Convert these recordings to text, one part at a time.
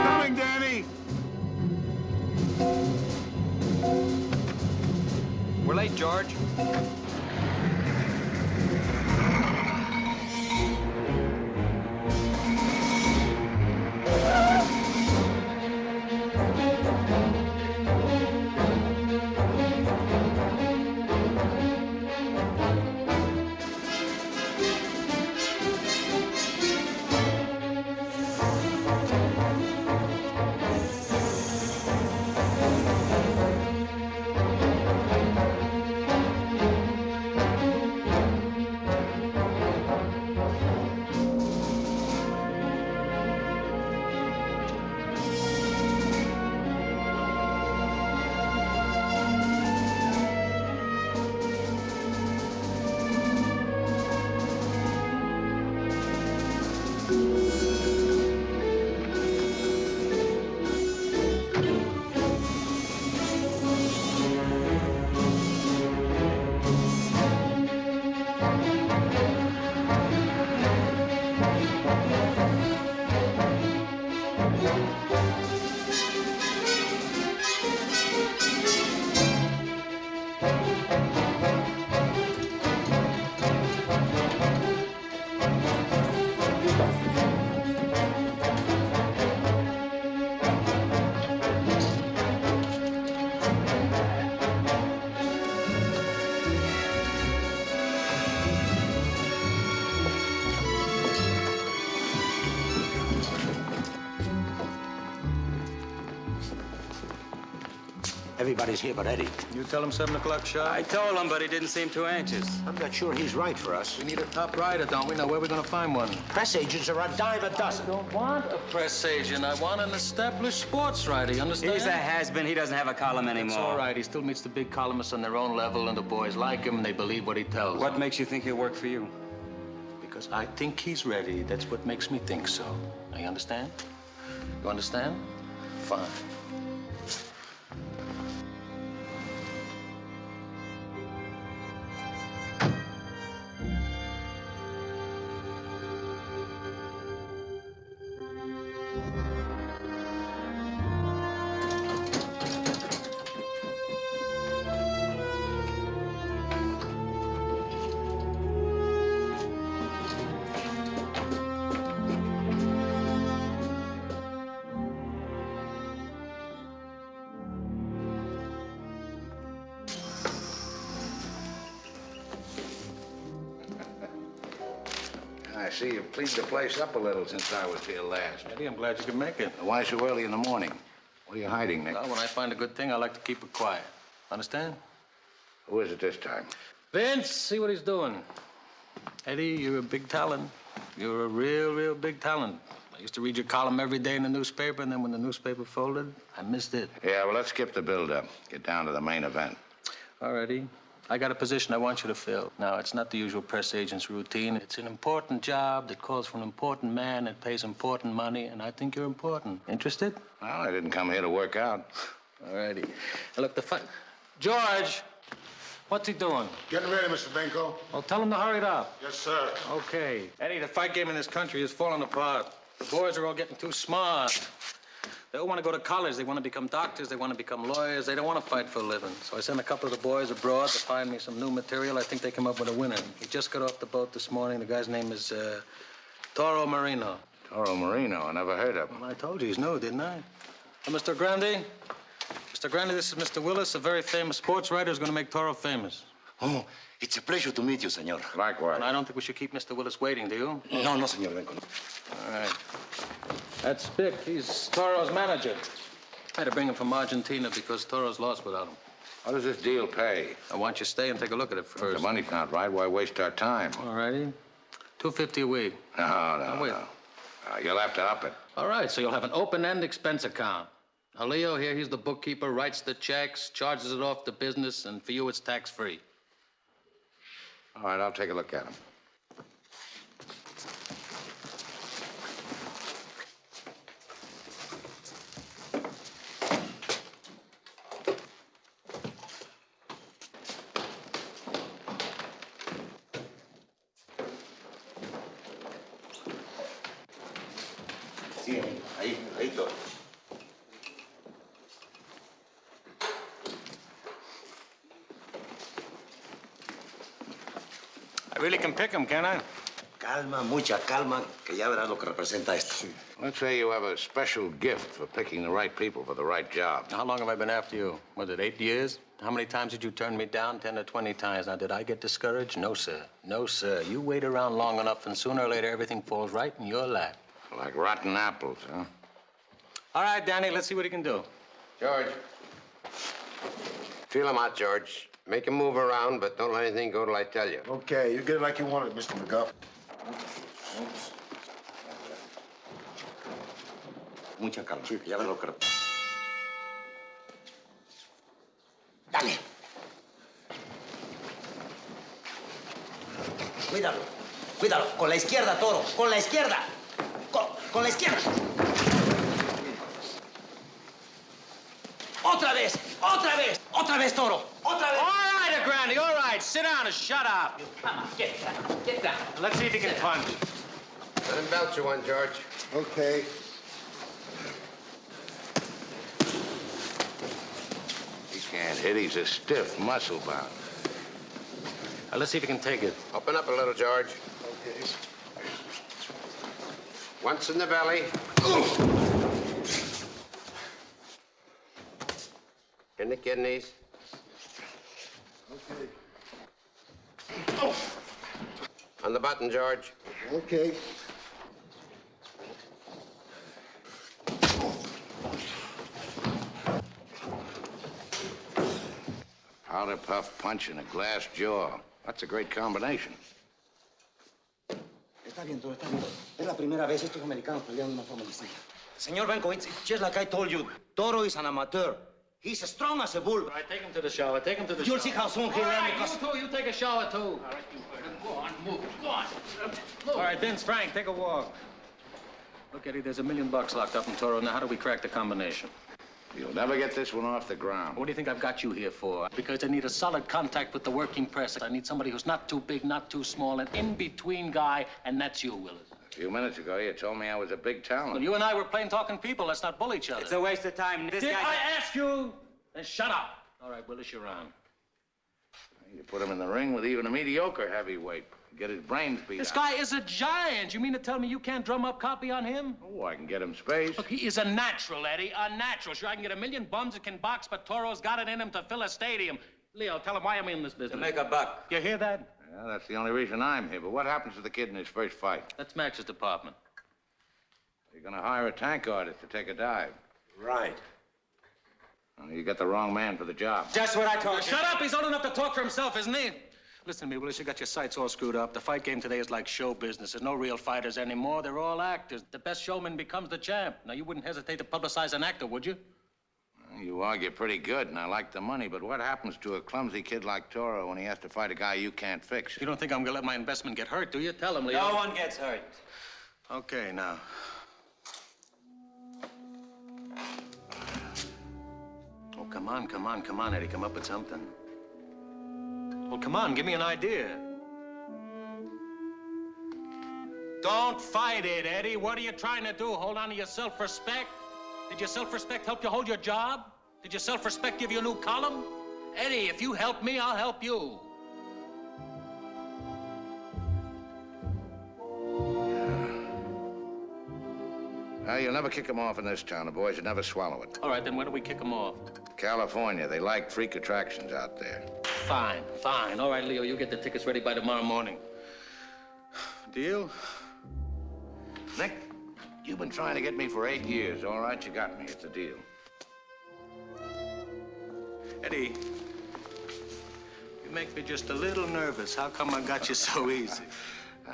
Coming, Danny! We're late, George. Everybody's here but Eddie. You tell him 7 o'clock sharp? I told him, but he didn't seem too anxious. I'm not sure he's right for us. We need a top rider, don't we? Now, where are we going to find one? Press agents are a dime a dozen. I don't want a press agent. I want an established sports writer, you understand? He's a has-been. He doesn't have a column anymore. It's all right. He still meets the big columnists on their own level, and the boys like him, and they believe what he tells What them. makes you think he'll work for you? Because I think he's ready. That's what makes me think so. Now, you understand? You understand? Fine. I see you've cleaned the place up a little since I was here last. Eddie, I'm glad you could make it. Why so early in the morning? What are you hiding, Nick? Well, when I find a good thing, I like to keep it quiet. Understand? Who is it this time? Vince, see what he's doing. Eddie, you're a big talent. You're a real big talent. I used to read your column every day in the newspaper, and then when the newspaper folded, I missed it. Yeah, well, let's skip the build-up. Get down to the main event. All righty. I got a position I want you to fill. Now, it's not the usual press agent's routine. It's an important job that calls for an important man that pays important money, and I think you're important. Interested? Well, I didn't come here to work out. All righty. Now, look, the fight... George! What's he doing? Getting ready, Mr. Benko. Well, tell him to hurry it up. Yes, sir. Okay. Eddie, the fight game in this country is falling apart. The boys are all getting too smart. They all want to go to college. They want to become doctors. They want to become lawyers. They don't want to fight for a living. So I sent a couple of the boys abroad to find me some new material. I think they come up with a winner. He just got off the boat this morning. The guy's name is Toro Marino. Toro Marino, I never heard of him. Well, I told you he's new, didn't I? Mr. Grandi? Mr. Grandi, this is Mr. Willis, a very famous sports writer who's going to make Toro famous. Oh, it's a pleasure to meet you, senor. Likewise. And I don't think we should keep Mr. Willis waiting, do you? No, senor Benko. All right. That's Spick. He's Toro's manager. I had to bring him from Argentina because Toro's lost without him. What does this deal pay? I want you to stay and take a look at it If first. the money's not right, why waste our time? All righty. $250 a week. No. wait. You'll have to up it. All right, so you'll have an open-end expense account. Now, Leo here, he's the bookkeeper, writes the checks, charges it off the business, and for you, it's tax-free. All right, I'll take a look at him. Sí, ahí todo. I really can pick him, can I? Calma, mucha calma, que ya verás lo que representa esto. Let's say you have a special gift for picking the right people for the right job. How long have I been after you? Was it 8 years? How many times did you turn me down? 10 or 20 times. Now, did I get discouraged? No, sir. No, sir. You wait around long enough, and sooner or later, everything falls right in your lap. Like rotten apples, huh? All right, Danny, let's see what he can do. George. Feel him out, George. Make him move around, but don't let anything go till I tell you. Okay, you get it like you want it, Mr. McGuff. Mucha calma, que ya verás lo que representa. Dale. Cuídalo. Con la izquierda, Toro. Con la izquierda. Con la izquierda. Otra vez, Toro. Otra vez. All right, Granny, all right. Sit down and shut up. Come on, get down. Let's see if he can punch. Let him belt you one, George. Okay. He can't hit. He's a stiff, muscle-bound. Let's see if he can take it. Open up a little, George. Okay. Once in the belly. In the kidneys. Okay. On the button, George. Okay. Powder puff punch and a glass jaw. That's a great combination. Está bien, Toro, está bien. Es la primera vez estos americanos pelean de una forma distinta. Señor Benko, it's just like I told you. Toro is an amateur. He's as strong as a bull. All right, take him to the shower. Take him to the You'll shower. see how soon he'll learn because... You take a shower, too. All right, go on, move. Go on. All right, Vince, Frank, take a walk. Look, Eddie, there's $1 million locked up in Toro. Now, how do we crack the combination? You'll never get this one off the ground. What do you think I've got you here for? Because I need a solid contact with the working press. I need somebody who's not too big, not too small, an in-between guy, and that's you, Willis. A few minutes ago, you told me I was a big talent. Well, you and I were plain talking people. Let's not bully each other. It's a waste of time. This Did guy's I ask you? Then shut up. All right, Willis, you're on. You put him in the ring with even a mediocre heavyweight. Get his brains beat This out. guy is a giant. You mean to tell me you can't drum up copy on him? Oh, I can get him space. Look, he is a natural, Eddie, a natural. Sure, I can get 1 million bums that can box, but Toro's got it in him to fill a stadium. Leo, tell him why I'm in this business. to make a buck. You hear that? Yeah, that's the only reason I'm here. But what happens to the kid in his first fight? That's Max's department. You're gonna hire a tank artist to take a dive. Right. Well, you got the wrong man for the job. Just what I told you. Shut up! He's old enough to talk for himself, isn't he? Listen to me, Willis, you got your sights all screwed up. The fight game today is like show business. There's no real fighters anymore. They're all actors. The best showman becomes the champ. Now, you wouldn't hesitate to publicize an actor, would you? You argue pretty good, and I like the money, but what happens to a clumsy kid like Toro when he has to fight a guy you can't fix? You don't think I'm gonna let my investment get hurt, do you? Tell him, Leo. No one gets hurt. Okay, now. Oh, come on, Eddie. Come up with something. Well, come on, give me an idea. Don't fight it, Eddie. What are you trying to do? Hold on to your self-respect? Did your self-respect help you hold your job? Did your self-respect give you a new column? Eddie, if you help me, I'll help you. You'll never kick him off in this town. The boys would never swallow it. All right, then where do we kick him off? California, they like freak attractions out there. Fine. All right, Leo, you get the tickets ready by tomorrow morning. Deal? Nick, you've been trying to get me for 8 years. All right, you got me. It's a deal. Eddie, you make me just a little nervous. How come I got you so easy?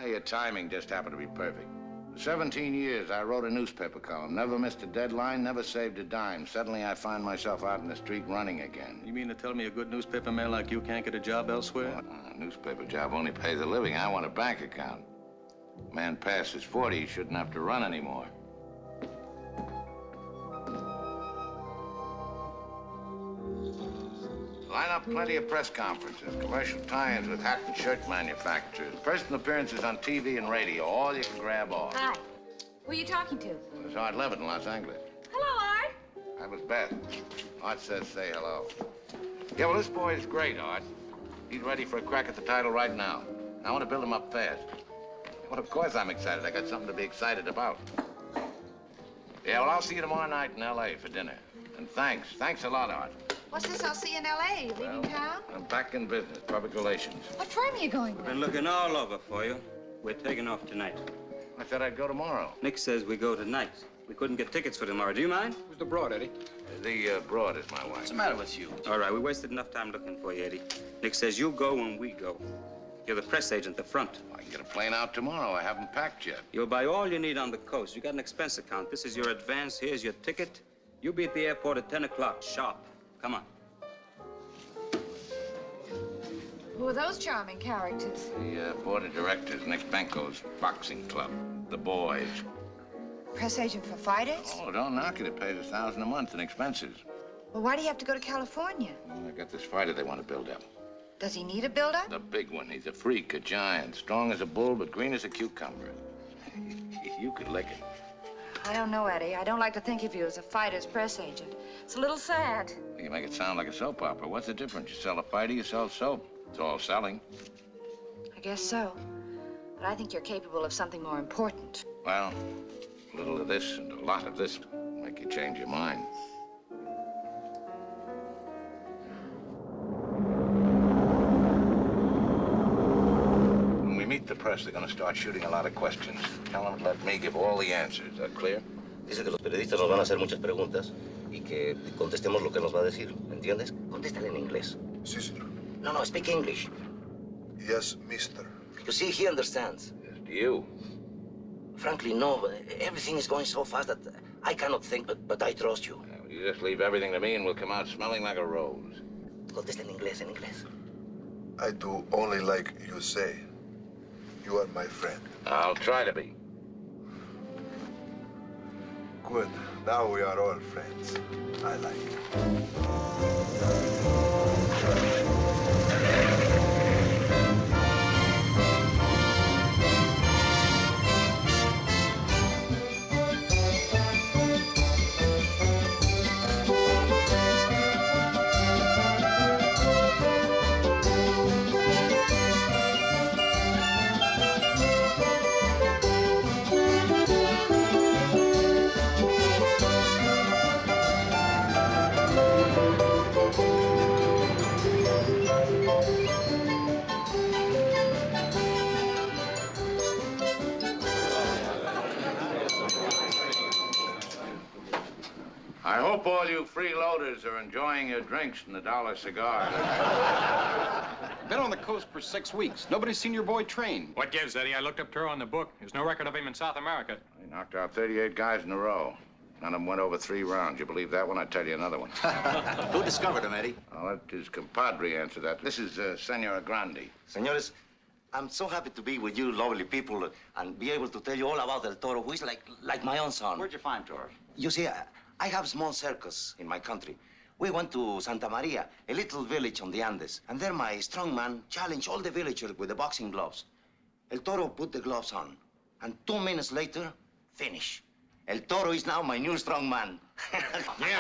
Your timing just happened to be perfect. For 17 years, I wrote a newspaper column. Never missed a deadline, never saved a dime. Suddenly, I find myself out in the street running again. You mean to tell me a good newspaper man like you can't get a job elsewhere? A newspaper job only pays a living. I want a bank account. A man passes 40, he shouldn't have to run anymore. Line up plenty of press conferences, commercial tie-ins with hat and shirt manufacturers, personal appearances on TV and radio, all you can grab off. Hi. Who are you talking to? It's Art Levitt in Los Angeles. Hello, Art. That was Beth. Art says say hello. Yeah, well, this boy is great, Art. He's ready for a crack at the title right now. I want to build him up fast. Well, of course I'm excited. I got something to be excited about. Yeah, well, I'll see you tomorrow night in L.A. for dinner. And thanks. Thanks a lot, Art. What's this? I'll see you in L.A. You leaving town? I'm back in business, public relations. What firm are you going We've with? been looking all over for you. We're taking off tonight. I said I'd go tomorrow. Nick says we go tonight. We couldn't get tickets for tomorrow. Do you mind? Who's the broad, Eddie? The broad is my wife. What's the matter with you? All right, we wasted enough time looking for you, Eddie. Nick says you go when we go. You're the press agent, the front. I can get a plane out tomorrow. I haven't packed yet. You'll buy all you need on the coast. You got an expense account. This is your advance. Here's your ticket. You'll be at the airport at 10 o'clock, sharp. Come on. Who are those charming characters? The board of directors, Nick Benko's boxing club. The boys. Press agent for fighters? Oh, don't knock it. It pays $1,000 a month in expenses. Well, why do you have to go to California? Well, I got this fighter they want to build up. Does he need a build-up? The big one. He's a freak, a giant. Strong as a bull, but green as a cucumber. You could lick it. I don't know, Eddie. I don't like to think of you as a fighter's press agent. It's a little sad. You make it sound like a soap opera. What's the difference? You sell a fighter, you sell soap. It's all selling. I guess so. But I think you're capable of something more important. Well, a little of this and a lot of this will make you change your mind. When we meet the press, they're going to start shooting a lot of questions. Tell them to let me give all the answers. Is that clear? Dice que los periodistas nos van a hacer muchas preguntas y que contestemos lo que nos va a decir. ¿Entiendes? Contéstale en inglés. Sí, señor. No, speak English. Yes, mister. You see, he understands. Yes, to you. Frankly, no. Everything is going so fast that I cannot think, but I trust you. You just leave everything to me and we'll come out smelling like a rose. Contesta en inglés, en inglés. I do only like you say. You are my friend. I'll try to be. Good. Now we are all friends. I like it. I hope all you freeloaders are enjoying your drinks and the dollar cigar. Been on the coast for 6 weeks. Nobody's seen your boy train. What gives, Eddie? I looked up Toro on the book. There's no record of him in South America. He knocked out 38 guys in a row. None of them went over 3 rounds. You believe that one? I tell you another one. Who discovered him, Eddie? I'll let his compadre answer that. This is Senora Grande. Senores, I'm so happy to be with you lovely people and be able to tell you all about El Toro, who is like my own son. Where'd you find Toro? You see, I have small circus in my country. We went to Santa Maria, a little village on the Andes, and there my strong man challenged all the villagers with the boxing gloves. El Toro put the gloves on, and 2 minutes later, finish. El Toro is now my new strong man. Yeah,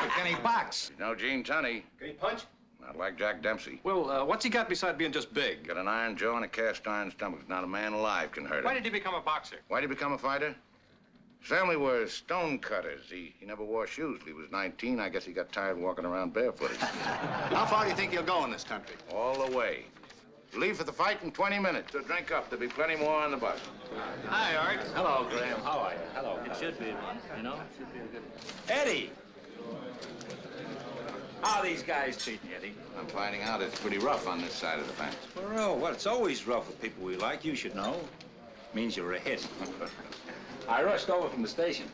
but can he box? You know Gene Tunney. Can he punch? Not like Jack Dempsey. Well, what's he got beside being just big? Got an iron jaw and a cast iron stomach. Not a man alive can hurt him. Why did he become a boxer? Why did he become a fighter? His family were stone cutters. He never wore shoes till he was 19. I guess he got tired walking around barefooted. How far do you think he'll go in this country? All the way. Leave for the fight in 20 minutes. So drink up. There'll be plenty more on the bus. Hi, Art. Hello, Graham. How are you? Hello. It should be, you know? It should be a good... Eddie! How are these guys treating you, Eddie? I'm finding out it's pretty rough on this side of the fence. Well, it's always rough with people we like. You should know. Means you're a hit. I rushed over from the station.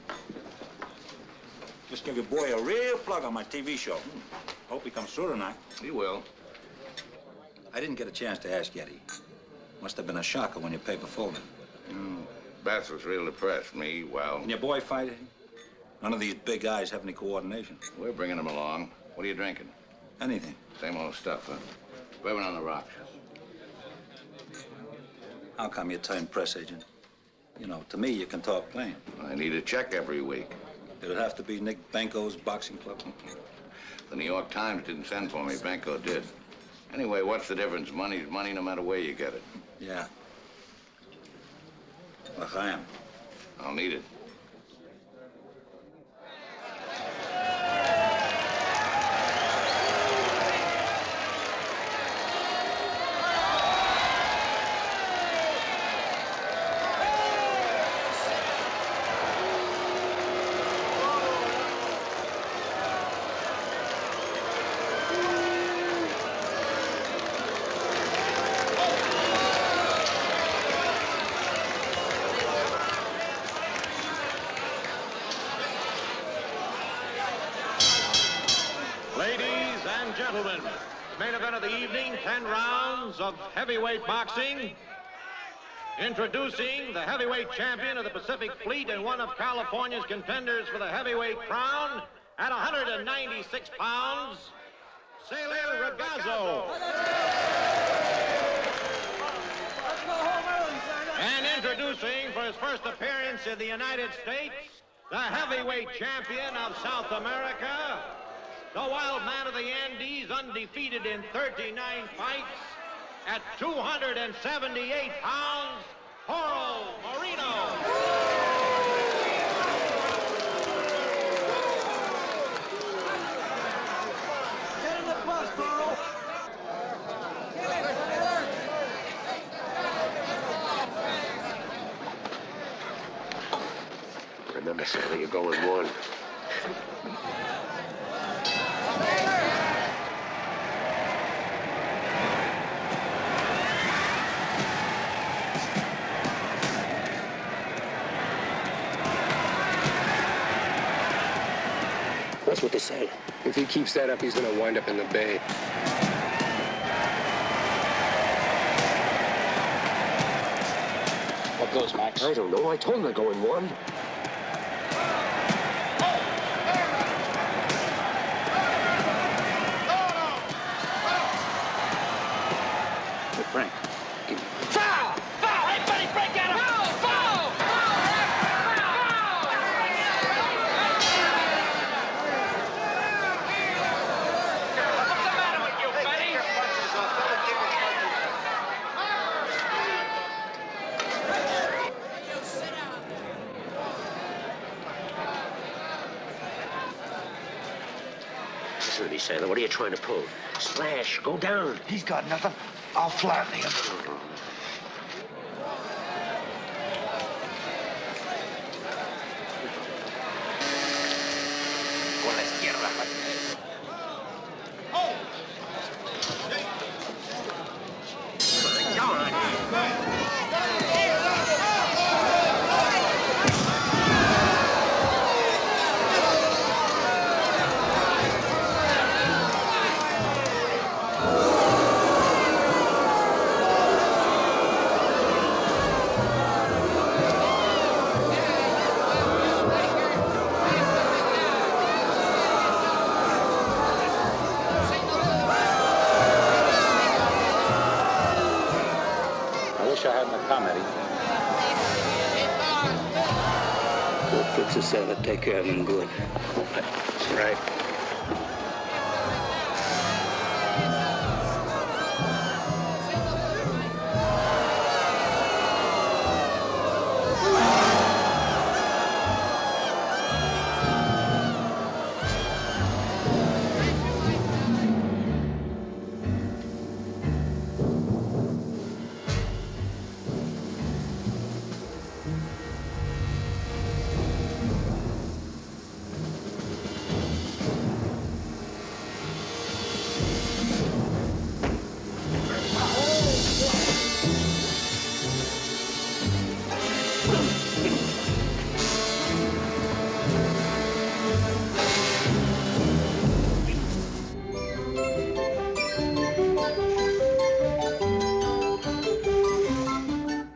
Just give your boy a real plug on my TV show. Hope he comes through tonight. He will. I didn't get a chance to ask Eddie. Must have been a shocker when your paper folded. Beth was real depressed. Me, well, Can your boy fight it? None of these big guys have any coordination. we're bringing him along. What are you drinking? Anything. Same old stuff, huh? Bourbon on the rocks. How come you turned press agent? You know, to me, you can talk plain. I need a check every week. It'd have to be Nick Benko's boxing club. The New York Times didn't send for me. Benko did. Anyway, what's the difference? Money's money no matter where you get it. Yeah. L'chaim. I'll need it. Ladies and gentlemen, main event of the evening, 10 rounds of heavyweight boxing. Introducing the heavyweight champion of the Pacific Fleet and one of California's contenders for the heavyweight crown at 196 pounds, Celio Ragazzo. And introducing for his first appearance in the United States, the heavyweight champion of South America, the wild man of the Andes, undefeated in 39 fights, at 278 pounds, Toro Marino. Get in the bus, Toro. Remember, Sally, you're going one. That's what they say. If he keeps that up, he's gonna wind up in the bay. What goes, Max? I don't know. I told him to go in one. Hey, Frank. Foul! Foul! Hey, buddy, break out of foul! Foul! What's the matter with you, buddy? Listen to me, Sailor. What are you trying to pull? Slash. Go down. He's got nothing. I'll flatten him. Por la izquierda. wish I hadn't come, Eddie. We'll fix a sailor, take care of him good. That's right.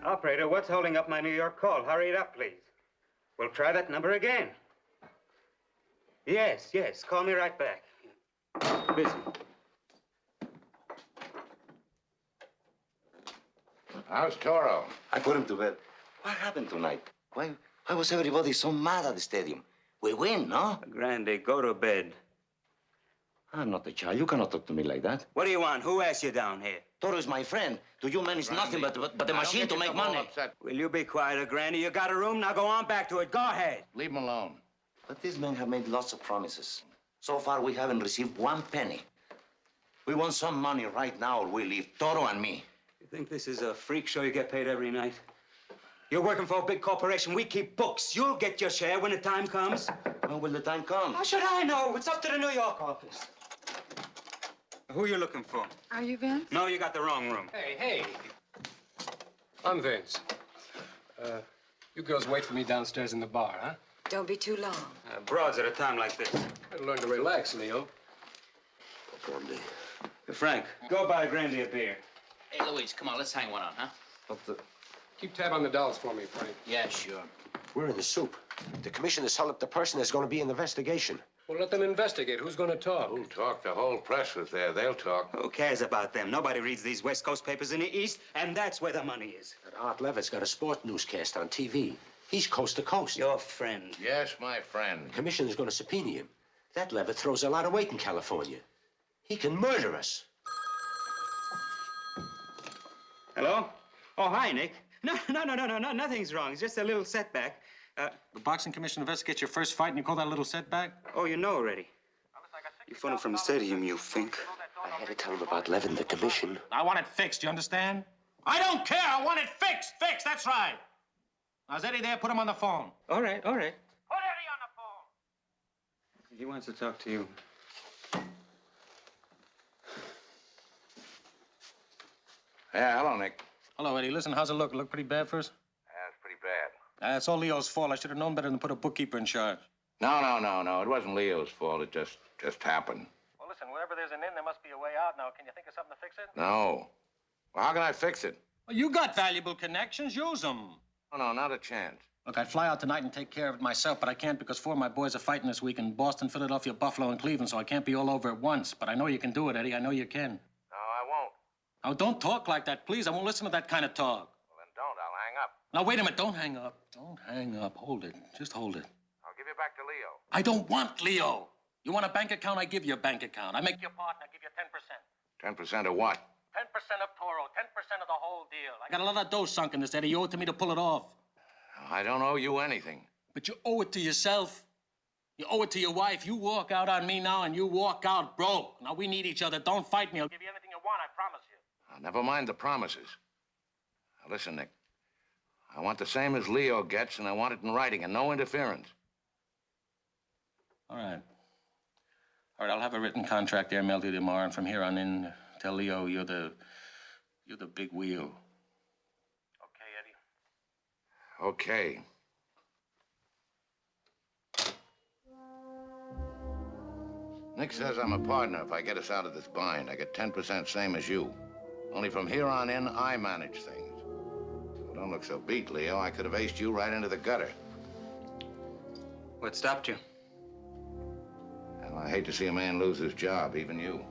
Operator, what's holding up my New York call? Hurry it up, please. We'll try that number again. Yes, yes. Call me right back. Busy. How's Toro? I put him to bed. What happened tonight? Why was everybody so mad at the stadium? We win, no? Grandy, go to bed. I'm not a child. You cannot talk to me like that. What do you want? Who asked you down here? Toro is my friend. To you men, it's nothing but a machine to make money. Will you be quiet, Grandy? You got a room? Now go on back to it. Go ahead. Leave him alone. But these men have made lots of promises. So far, we haven't received one penny. We want some money right now or we leave, Toro and me. You think this is a freak show you get paid every night? You're working for a big corporation. We keep books. You'll get your share when the time comes. When will the time come? How should I know? It's up to the New York office. Who are you looking for? Are you Vince? No, you got the wrong room. Hey. I'm Vince. You girls wait for me downstairs in the bar, huh? Don't be too long. Broads at a time like this. Better learn to relax, Leo. Frank, go buy Grandy a beer. Hey, Louise, come on, let's hang one on, huh? Keep tab on the dolls for me, Frank. Yeah, sure. We're in the soup. The commissioner's held up the person there's going to be an investigation. Well, let them investigate. Who's going to talk? Who'll talk? The whole press was there. They'll talk. Who cares about them? Nobody reads these West Coast papers in the East, and that's where the money is. That Art Levitt's got a sport newscast on TV. He's coast to coast. Your friend. Yes, my friend. The commissioner's going to subpoena him. That Levitt throws a lot of weight in California. He can murder us. Hello? Oh, hi, Nick. No, nothing's wrong. It's just a little setback. The boxing commission investigates your first fight and you call that a little setback? Oh, you know already. You phoned him from the stadium, you think. I had to tell him about Levin, the commission. I want it fixed, you understand? I don't care. I want it fixed. Fixed, that's right. Now, is Eddie there? Put him on the phone. All right. Put Eddie on the phone. He wants to talk to you. Yeah, hello, Nick. Hello, Eddie. Listen, how's it look? Look pretty bad for us? Yeah, it's pretty bad. It's all Leo's fault. I should have known better than put a bookkeeper in charge. No. It wasn't Leo's fault. It just happened. Well, listen, wherever there's an in, there must be a way out now. Can you think of something to fix it? No. Well, how can I fix it? Well, you got valuable connections. Use them. No, not a chance. Look, I'd fly out tonight and take care of it myself, but I can't because 4 of my boys are fighting this week in Boston, Philadelphia, Buffalo, and Cleveland, so I can't be all over at once. But I know you can do it, Eddie. I know you can. No, I won't. Now, don't talk like that, please. I won't listen to that kind of talk. Well, then don't. I'll hang up. Now, wait a minute. Don't hang up. Don't hang up. Hold it. Just hold it. I'll give you back to Leo. I don't want Leo. You want a bank account? I give you a bank account. I make you a partner. I give you 10%. 10% of what? 10% of Toro. 10% of the whole deal. I got a lot of dough sunk in this, Eddie. You owe it to me to pull it off. I don't owe you anything. But you owe it to yourself. You owe it to your wife. You walk out on me now and you walk out broke. Now, we need each other. Don't fight me. I'll give you anything you want, I promise you. Never mind the promises. Now, listen, Nick. I want the same as Leo gets, and I want it in writing and no interference. All right, I'll have a written contract there mailed to you tomorrow, and from here on in, tell Leo you're the big wheel. Okay, Eddie? Okay. Nick says I'm a partner if I get us out of this bind. I get 10% same as you. Only from here on in, I manage things. Well, don't look so beat, Leo. I could have aced you right into the gutter. What stopped you? Well, I hate to see a man lose his job, even you.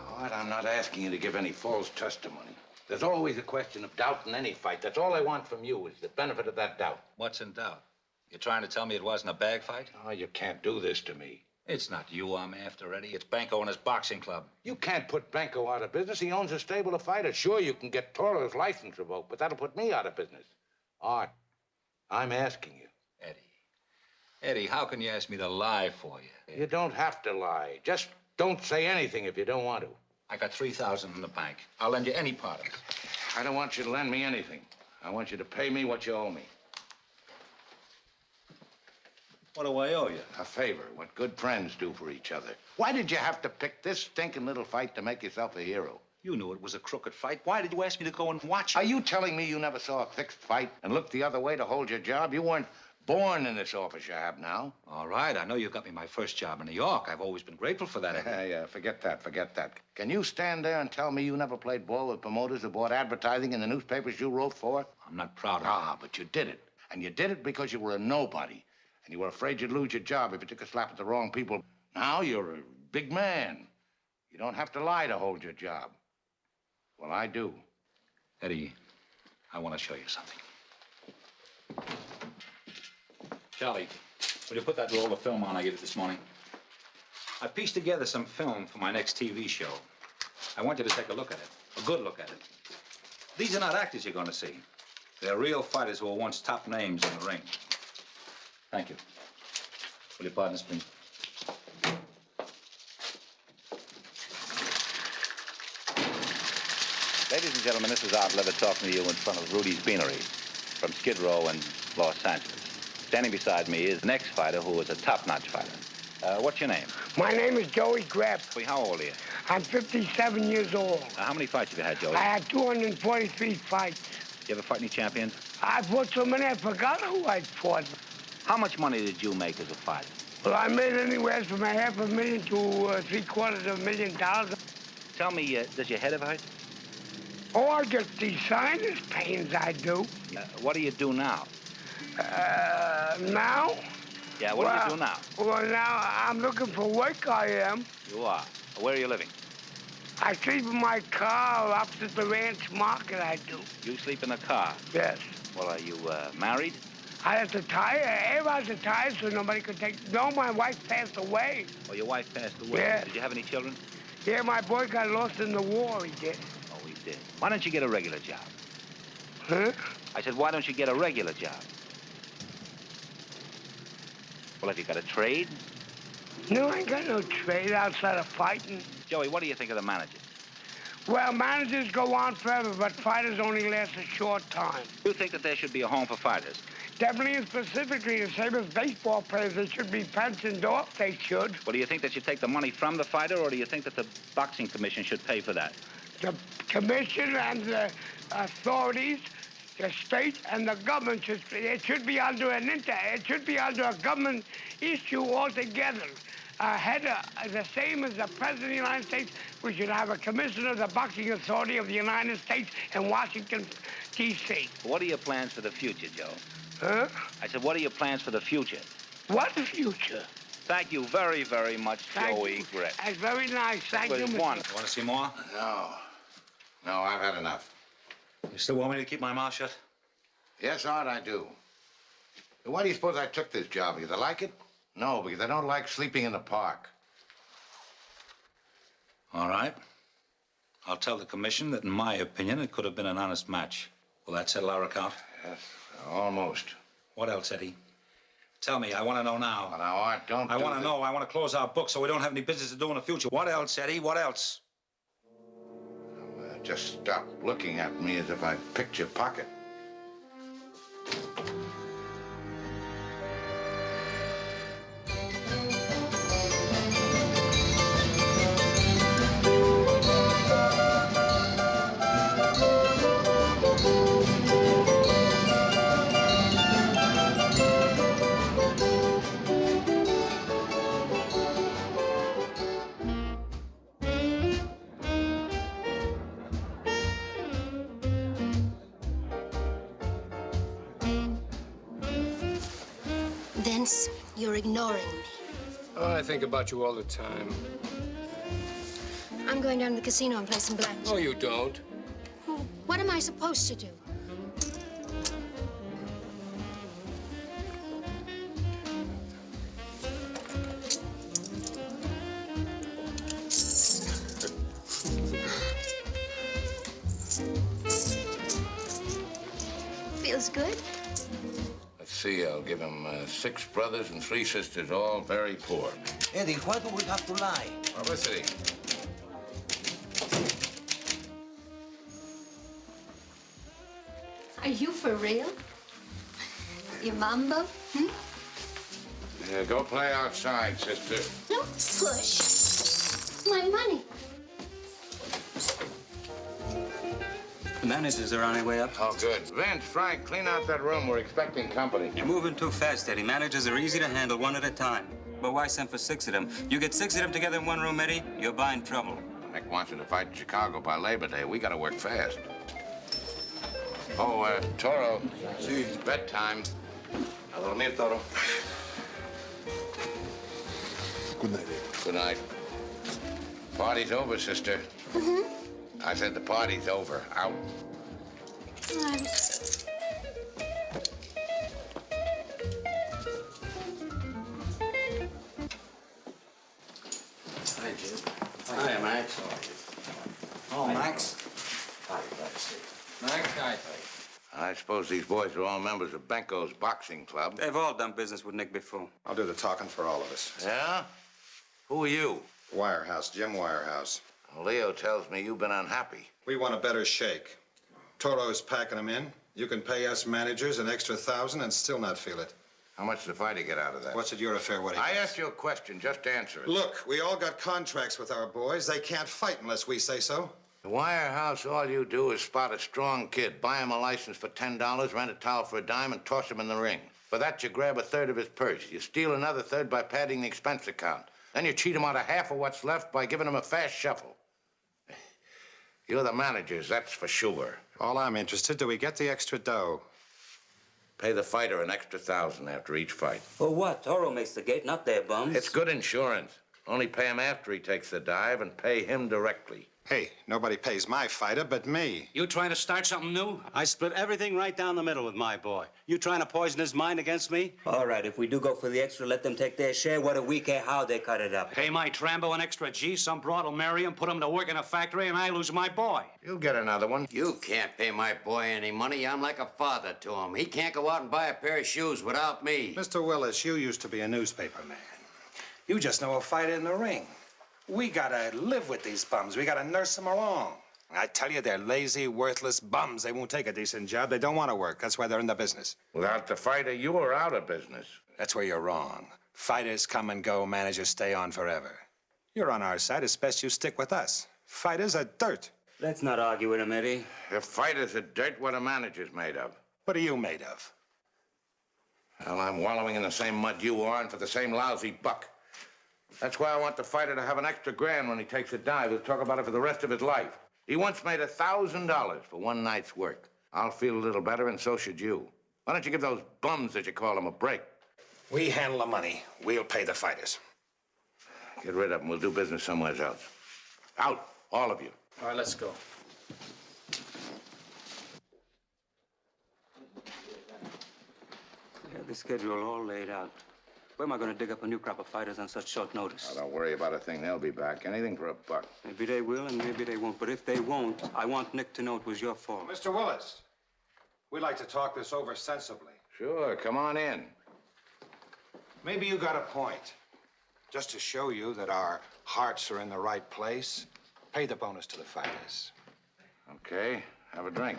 All right, I'm not asking you to give any false testimony. There's always a question of doubt in any fight. That's all I want from you is the benefit of that doubt. What's in doubt? You're trying to tell me it wasn't a bag fight? Oh, you can't do this to me. It's not you I'm after, Eddie. It's Benko and his boxing club. You can't put Benko out of business. He owns a stable of fighters. Sure, you can get Toro's license revoked, but that'll put me out of business. Art, I'm asking you. Eddie, how can you ask me to lie for you? You don't have to lie. Just don't say anything if you don't want to. I got $3,000 in the bank. I'll lend you any part of it. I don't want you to lend me anything. I want you to pay me what you owe me. What do I owe you? A favor, what good friends do for each other. Why did you have to pick this stinking little fight to make yourself a hero? You knew it was a crooked fight. Why did you ask me to go and watch it? Are you telling me you never saw a fixed fight and looked the other way to hold your job? You weren't born in this office you have now. All right, I know you got me my first job in New York. I've always been grateful for that, Eddie. Yeah, forget that. Can you stand there and tell me you never played ball with promoters who bought advertising in the newspapers you wrote for? I'm not proud of it. But you did it. And you did it because you were a nobody. And you were afraid you'd lose your job if you took a slap at the wrong people. Now you're a big man. You don't have to lie to hold your job. Well, I do. Eddie, I want to show you something. Charlie, will you put that roll of film on I gave you this morning? I pieced together some film for my next TV show. I want you to take a look at it, a good look at it. These are not actors you're going to see. They're real fighters who were once top names in the ring. Thank you. Will you pardon us, please? Ladies and gentlemen, this is Art Levitt talking to you in front of Rudy's Beanery from Skid Row in Los Angeles. Standing beside me is the next fighter who is a top-notch fighter. What's your name? My name is Joey Grapp. How old are you? I'm 57 years old. How many fights have you had, Joey? I had 243 fights. You ever fight any champions? I fought so many I forgot who I fought. How much money did you make as a fighter? Well, I made anywhere from $500,000 to $750,000. Tell me, does your head ever hurt? Oh, I get these sinus pains, I do. What do you do now? Now? Yeah, what do you do now? Well, now I'm looking for work, I am. You are. Where are you living? I sleep in my car opposite the ranch market, I do. You sleep in a car? Yes. Well, are you married? I have to tie. Everybody's retired so nobody could take... No, my wife passed away. Oh, your wife passed away? Yes. Did you have any children? Yeah, my boy got lost in the war, he did. Oh, he did. Why don't you get a regular job? Huh? I said, why don't you get a regular job? Well, have you got a trade? No, I ain't got no trade outside of fighting. Joey, what do you think of the managers? Well, managers go on forever, but fighters only last a short time. You think that there should be a home for fighters? Definitely and specifically the same as baseball players. They should be pensioned off, they should. Well, do you think that you take the money from the fighter, or do you think that the boxing commission should pay for that? The commission and the authorities, the state and the government it should be under it should be under a government issue altogether. The same as the President of the United States, we should have a commissioner of the Boxing Authority of the United States in Washington, D.C. What are your plans for the future, Joe? Huh? I said, what are your plans for the future? What future? Thank you very, very much, Joey Grapp. That's very nice. Thank you, Mr. You want to see more? No, I've had enough. You still want me to keep my mouth shut? Yes, Art, I do. Why do you suppose I took this job? Because I like it? No, because I don't like sleeping in the park. All right. I'll tell the commission that, in my opinion, it could have been an honest match. Will that settle our account? Yes, almost. What else, Eddie? Tell me. I want to know now. Well, now, Art, don't I want to know. I want to close our book so we don't have any business to do in the future. What else, Eddie? What else? Just stop looking at me as if I picked your pocket. Vince, you're ignoring me. Oh, I think about you all the time. I'm going down to the casino and play some blackjack. No, you don't. What am I supposed to do? Feels good? Let's see, I'll give him 6 brothers and 3 sisters, all very poor. Eddie, why do we have to lie? Publicity. Are you for real? You mambo? Yeah, go play outside, sister. Don't push. My money. The managers are on their way up. Oh, good. Vince, Frank, clean out that room. We're expecting company. You're moving too fast, Eddie. Managers are easy to handle one at a time. But why send for 6 of them? You get 6 of them together in one room, Eddie, you're buying trouble. Nick wants you to fight in Chicago by Labor Day. We gotta work fast. Oh, Toro. See, it's bedtime. A dormir, Toro. Good night, Eddie. Good night. Party's over, sister. I said the party's over. Out. Hi, Jim. Hi, Max. Oh, Max. Hi, Max. Max, hi. I suppose these boys are all members of Benko's boxing club. They've all done business with Nick before. I'll do the talking for all of us. Yeah? Who are you? Wirehouse, Jim Wirehouse. Leo tells me you've been unhappy. We want a better shake. Toro's packing them in. You can pay us managers an extra 1,000 and still not feel it. How much did the fighter get out of that? What's it your affair what he I gets? asked you a question. Just answer it. Look, we all got contracts with our boys. They can't fight unless we say so. The Wirehouse, all you do is spot a strong kid, buy him a license for $10, rent a towel for a dime, and toss him in the ring. For that, you grab a third of his purse. You steal another third by padding the expense account. Then you cheat him out of half of what's left by giving him a fast shuffle. You're the managers, that's for sure. All I'm interested, do we get the extra dough? Pay the fighter an extra 1,000 after each fight. For what? Toro makes the gate, not their bums. It's good insurance. Only pay him after he takes the dive and pay him directly. Hey, nobody pays my fighter but me. You trying to start something new? I split everything right down the middle with my boy. You trying to poison his mind against me? All right, if we do go for the extra, let them take their share. What do we care how they cut it up? Pay my Trambo an extra G, some broad will marry him, put him to work in a factory, and I lose my boy. You'll get another one. You can't pay my boy any money. I'm like a father to him. He can't go out and buy a pair of shoes without me. Mr. Willis, you used to be a newspaper man. You just know a fighter in the ring. We gotta live with these bums. We gotta nurse them along. I tell you, they're lazy, worthless bums. They won't take a decent job. They don't want to work. That's why they're in the business. Without the fighter, you are out of business. That's where you're wrong. Fighters come and go, managers stay on forever. You're on our side. It's best you stick with us. Fighters are dirt. Let's not argue with him, Eddie. If fighters are dirt, what are managers made of? What are you made of? Well, I'm wallowing in the same mud you are and for the same lousy buck. That's why I want the fighter to have an extra grand when he takes a dive. He'll talk about it for the rest of his life. He once made $1,000 for one night's work. I'll feel a little better, and so should you. Why don't you give those bums, as you call them, a break? We handle the money. We'll pay the fighters. Get rid of them. We'll do business somewhere else. Out, all of you. All right, let's go. We have the schedule all laid out. Where am I going to dig up a new crop of fighters on such short notice? Now, don't worry about a thing. They'll be back. Anything for a buck. Maybe they will, and maybe they won't. But if they won't, I want Nick to know it was your fault. Mr. Willis, we'd like to talk this over sensibly. Sure, come on in. Maybe you got a point. Just to show you that our hearts are in the right place, pay the bonus to the fighters. Okay, have a drink.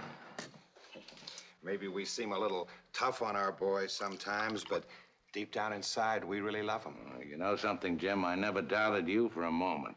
Maybe we seem a little tough on our boys sometimes, but deep down inside, we really love them. You know something, Jim? I never doubted you for a moment.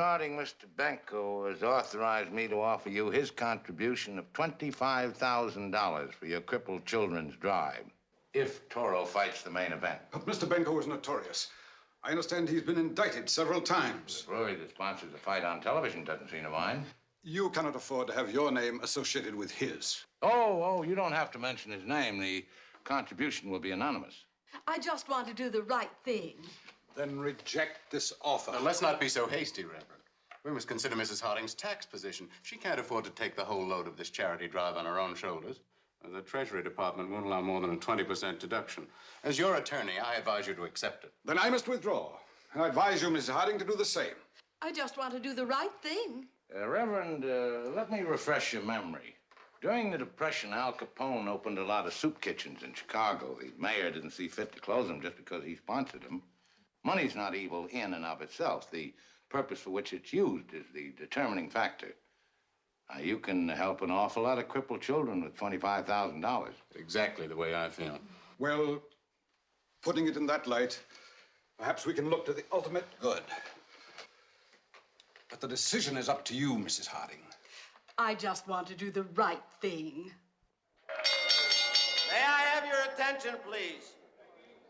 Harding, Mr. Benko has authorized me to offer you his contribution of $25,000 for your crippled children's drive, if Toro fights the main event. But Mr. Benko is notorious. I understand he's been indicted several times. The brewery that sponsors the fight on television doesn't seem to mind. You cannot afford to have your name associated with his. Oh, you don't have to mention his name. The contribution will be anonymous. I just want to do the right thing. Then reject this offer. Now, let's not be so hasty, Reverend. We must consider Mrs. Harding's tax position. She can't afford to take the whole load of this charity drive on her own shoulders. The Treasury Department won't allow more than a 20% deduction. As your attorney, I advise you to accept it. Then I must withdraw. And I advise you, Mrs. Harding, to do the same. I just want to do the right thing. Reverend, let me refresh your memory. During the Depression, Al Capone opened a lot of soup kitchens in Chicago. The mayor didn't see fit to close them just because he sponsored them. Money's not evil in and of itself. The purpose for which it's used is the determining factor. You can help an awful lot of crippled children with $25,000. Exactly the way I feel. Well, putting it in that light, perhaps we can look to the ultimate good. But the decision is up to you, Mrs. Harding. I just want to do the right thing. May I have your attention, please?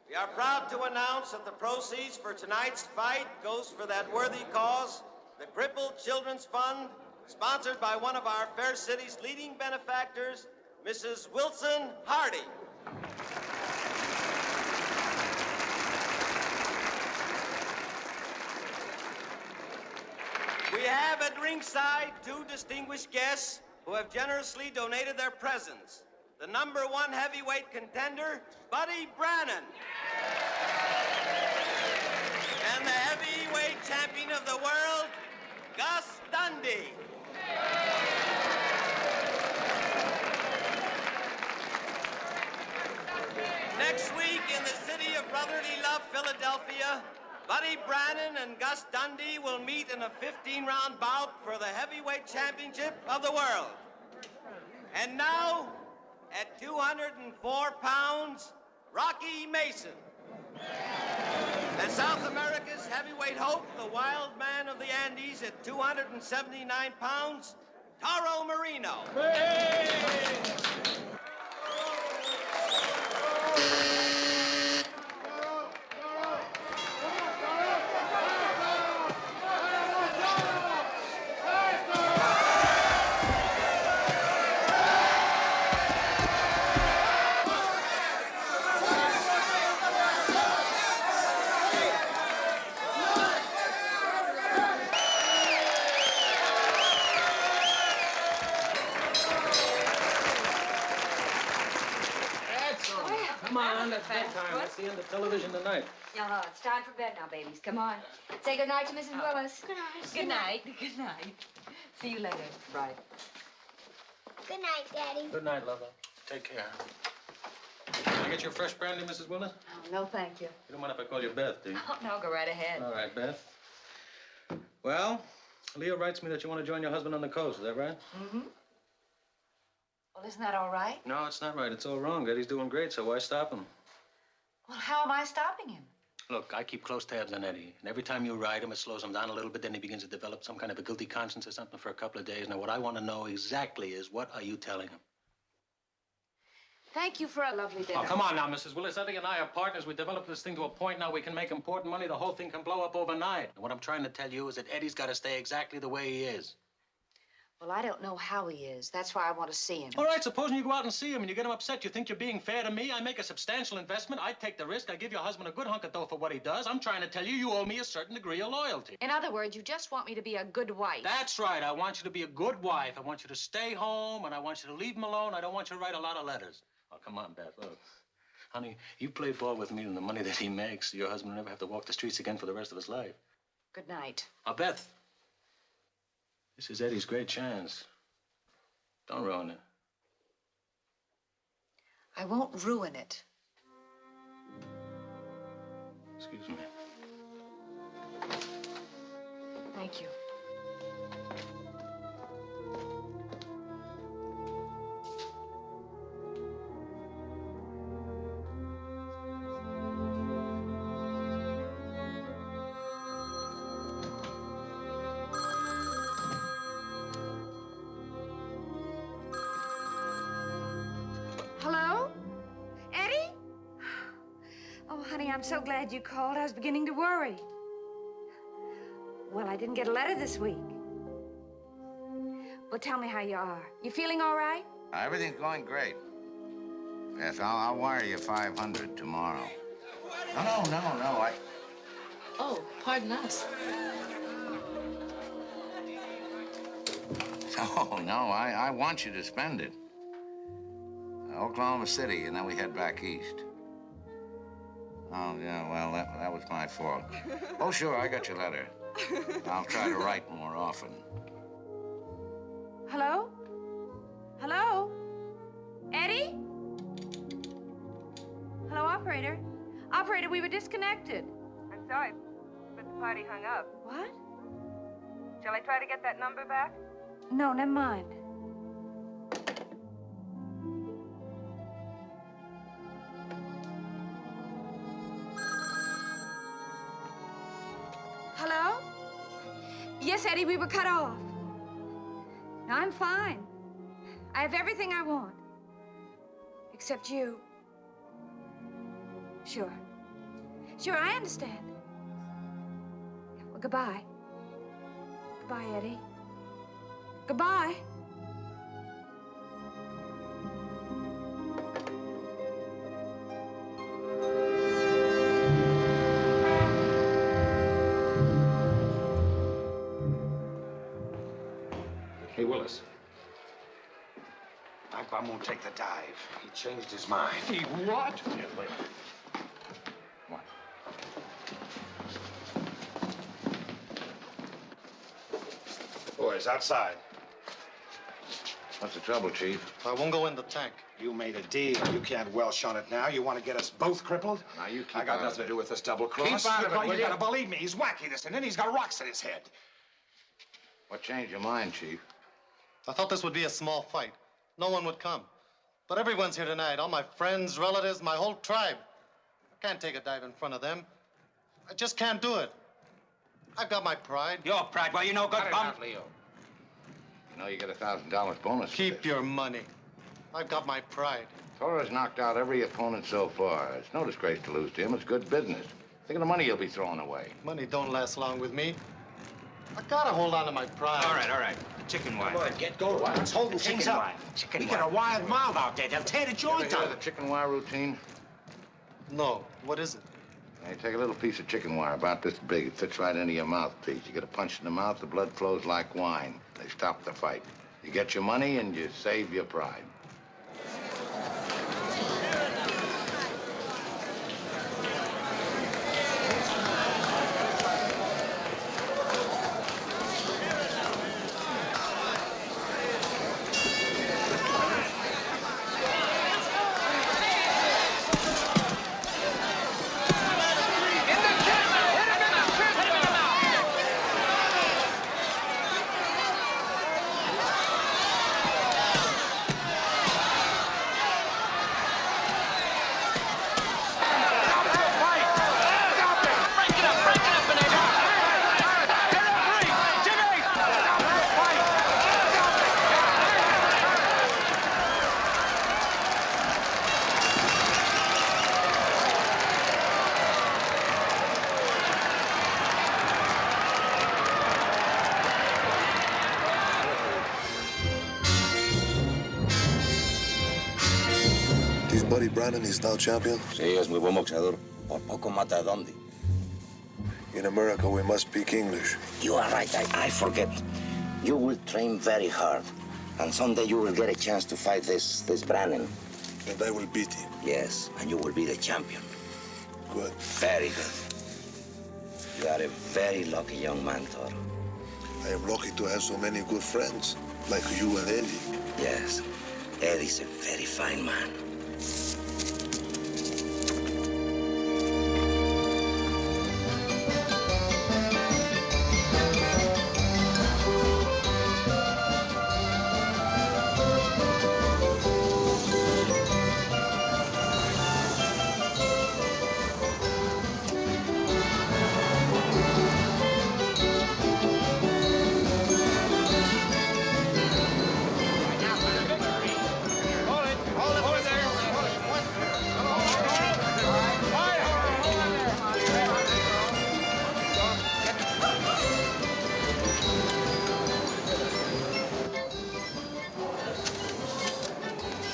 We are proud to announce that the proceeds for tonight's fight goes for that worthy cause, the Crippled Children's Fund, sponsored by one of our fair city's leading benefactors, Mrs. Wilson Hardy. We have at ringside two distinguished guests who have generously donated their presence. The #1 heavyweight contender, Buddy Brannon. And the heavyweight champion of the world, Gus Dundee. Next week in the city of brotherly love, Philadelphia, Buddy Brannon and Gus Dundee will meet in a 15-round bout for the heavyweight championship of the world. And now, at 204 pounds, Rocky Mason. And South America's heavyweight hope, the wild man of the Andes at 279 pounds, Taro Marino. Come on, it's bedtime. That's the end of television tonight. No, it's time for bed now, babies. Come on. Say good night to Mrs. Willis. Good night. Good night. Good night. See you later, Bride. Good night, Daddy. Good night, lover. Take care. Can I get you a fresh brandy, Mrs. Willis? Oh, no, thank you. You don't mind if I call you Beth, do you? Oh, no, go right ahead. All right, Beth. Well, Leo writes me that you want to join your husband on the coast. Is that right? Mm-hmm. Well, isn't that all right? No, it's not right. It's all wrong. Eddie's doing great, so why stop him? Well, how am I stopping him? Look, I keep close tabs on Eddie, and every time you ride him, it slows him down a little bit. Then he begins to develop some kind of a guilty conscience or something for a couple of days. Now, what I want to know exactly is, what are you telling him? Thank you for a lovely dinner. Oh, come on now, Mrs. Willis. Eddie and I are partners. We developed this thing to a point now we can make important money. The whole thing can blow up overnight. And what I'm trying to tell you is that Eddie's got to stay exactly the way he is. Well, I don't know how he is. That's why I want to see him. All right, supposing you go out and see him and you get him upset, you think you're being fair to me? I make a substantial investment. I take the risk. I give your husband a good hunk of dough for what he does. I'm trying to tell you, you owe me a certain degree of loyalty. In other words, you just want me to be a good wife. That's right. I want you to be a good wife. I want you to stay home, and I want you to leave him alone. I don't want you to write a lot of letters. Oh, come on, Beth. Look. Honey, you play ball with me and the money that he makes, your husband will never have to walk the streets again for the rest of his life. Good night. Now, Beth, this is Eddie's great chance. Don't ruin it. I won't ruin it. Excuse me. Thank you. I'm so glad you called. I was beginning to worry. Well, I didn't get a letter this week. Well, tell me how you are. You feeling all right? Everything's going great. Yes, I'll wire you 500 tomorrow. No. Oh, pardon us. No, I want you to spend it. Oklahoma City, and then we head back east. Oh, yeah, well, that was my fault. Oh, sure, I got your letter. I'll try to write more often. Hello? Hello? Eddie? Hello, operator? Operator, we were disconnected. I'm sorry, but the party hung up. What? Shall I try to get that number back? No, never mind. Hello? Yes, Eddie, we were cut off. No, I'm fine. I have everything I want. Except you. Sure. Sure, I understand. Well, goodbye. Goodbye, Eddie. Goodbye. Hey, Willis. My bum won't take the dive. He changed his mind. He what? Yeah, wait. What? Boys, outside. What's the trouble, Chief? I won't go in the tank. You made a deal. You can't welsh on it now. You want to get us both crippled? Now, you keep I got out of nothing it. to do with this double cross. Keep out of it, will You you? gotta believe me. He's wacky, this, and then he's got rocks in his head. What changed your mind, Chief? I thought this would be a small fight. No one would come. But everyone's here tonight. All my friends, relatives, my whole tribe. I can't take a dive in front of them. I just can't do it. I've got my pride. Your pride? Well, you know good, bum. Leo. You know you get $1,000 bonus. for Keep this. your money. I've got my pride. Torres knocked out every opponent so far. It's no disgrace to lose to him. It's good business. Think of the money you'll be throwing away. Money don't last long with me. I gotta hold on to my pride. All right. The chicken wire. Come on, get going. Let's hold things up. We got a wild mob out there. They'll tear the You joint ever hear out. the chicken wire routine? No. What is it? You take a little piece of chicken wire about this big. It fits right into your mouthpiece. You get a punch in the mouth, the blood flows like wine. They stop the fight. You get your money and you save your pride. This Buddy Brannan is now champion. Sí, es muy buen boxeador. Por poco mata a Dundee. In America, we must speak English. You are right. I forget. You will train very hard. And someday you will get a chance to fight this Brannan. And I will beat him. Yes, and you will be the champion. Good. Very good. You are a very lucky young man, Toro. I am lucky to have so many good friends, like you and Eddie. Yes, Eddie's a very fine man.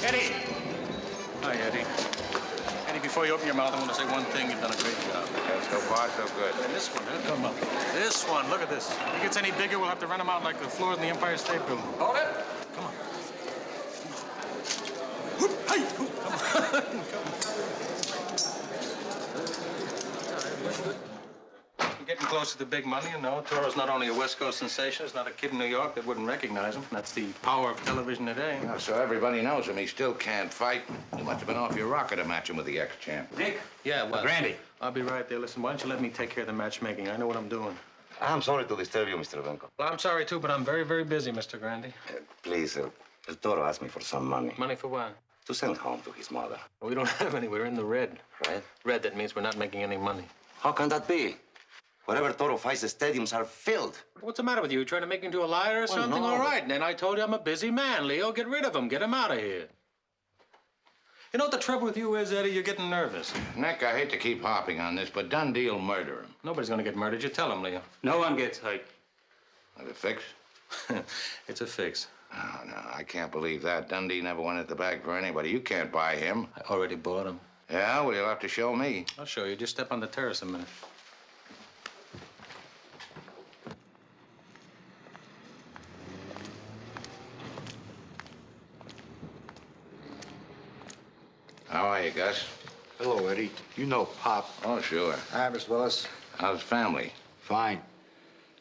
Eddie! Hi, Eddie. Eddie, before you open your mouth, I want to say one thing. You've done a great job. So far, so good. And this one, come up. This one, look at this. If it gets any bigger, we'll have to rent them out like the floors in the Empire State Building. Hold it. Come on. Whoop, hey, whoop, come on. We're getting close to the big money, you know. Toro's not only a West Coast sensation, it's not a kid in New York that wouldn't recognize him. That's the power of television today. Well, so everybody knows him. He still can't fight. You must have been off your rocker to match him with the ex-champ. Nick? Yeah, well... Grandy. I'll be right there. Listen, why don't you let me take care of the matchmaking? I know what I'm doing. I'm sorry to disturb you, Mr. Venko. Well, I'm sorry, too, but I'm very, very busy, Mr. Grandy. Please, El Toro asked me for some money. Money for what? To send home to his mother. We don't have any. We're in the red. Right? Red, that means we're not making any money. How can that be? Wherever Toro fights, the stadiums are filled. What's the matter with you? Trying to make me into a liar or something? no, All but- right, and then I told you I'm a busy man, Leo. Get rid of him. Get him out of here. You know what the trouble with you is, Eddie? You're getting nervous. Nick, I hate to keep harping on this, but Dundee will murder him. Nobody's going to get murdered. You tell him, Leo. No one gets hurt. Is it fixed? It's a fix. Oh, no, I can't believe that. Dundee never went at the bag for anybody. You can't buy him. I already bought him. Yeah, well, you'll have to show me. I'll show you. Just step on the terrace a minute. How are you, Gus? Hello, Eddie. You know Pop. Oh, sure. Hi, Miss Willis. How's family? Fine.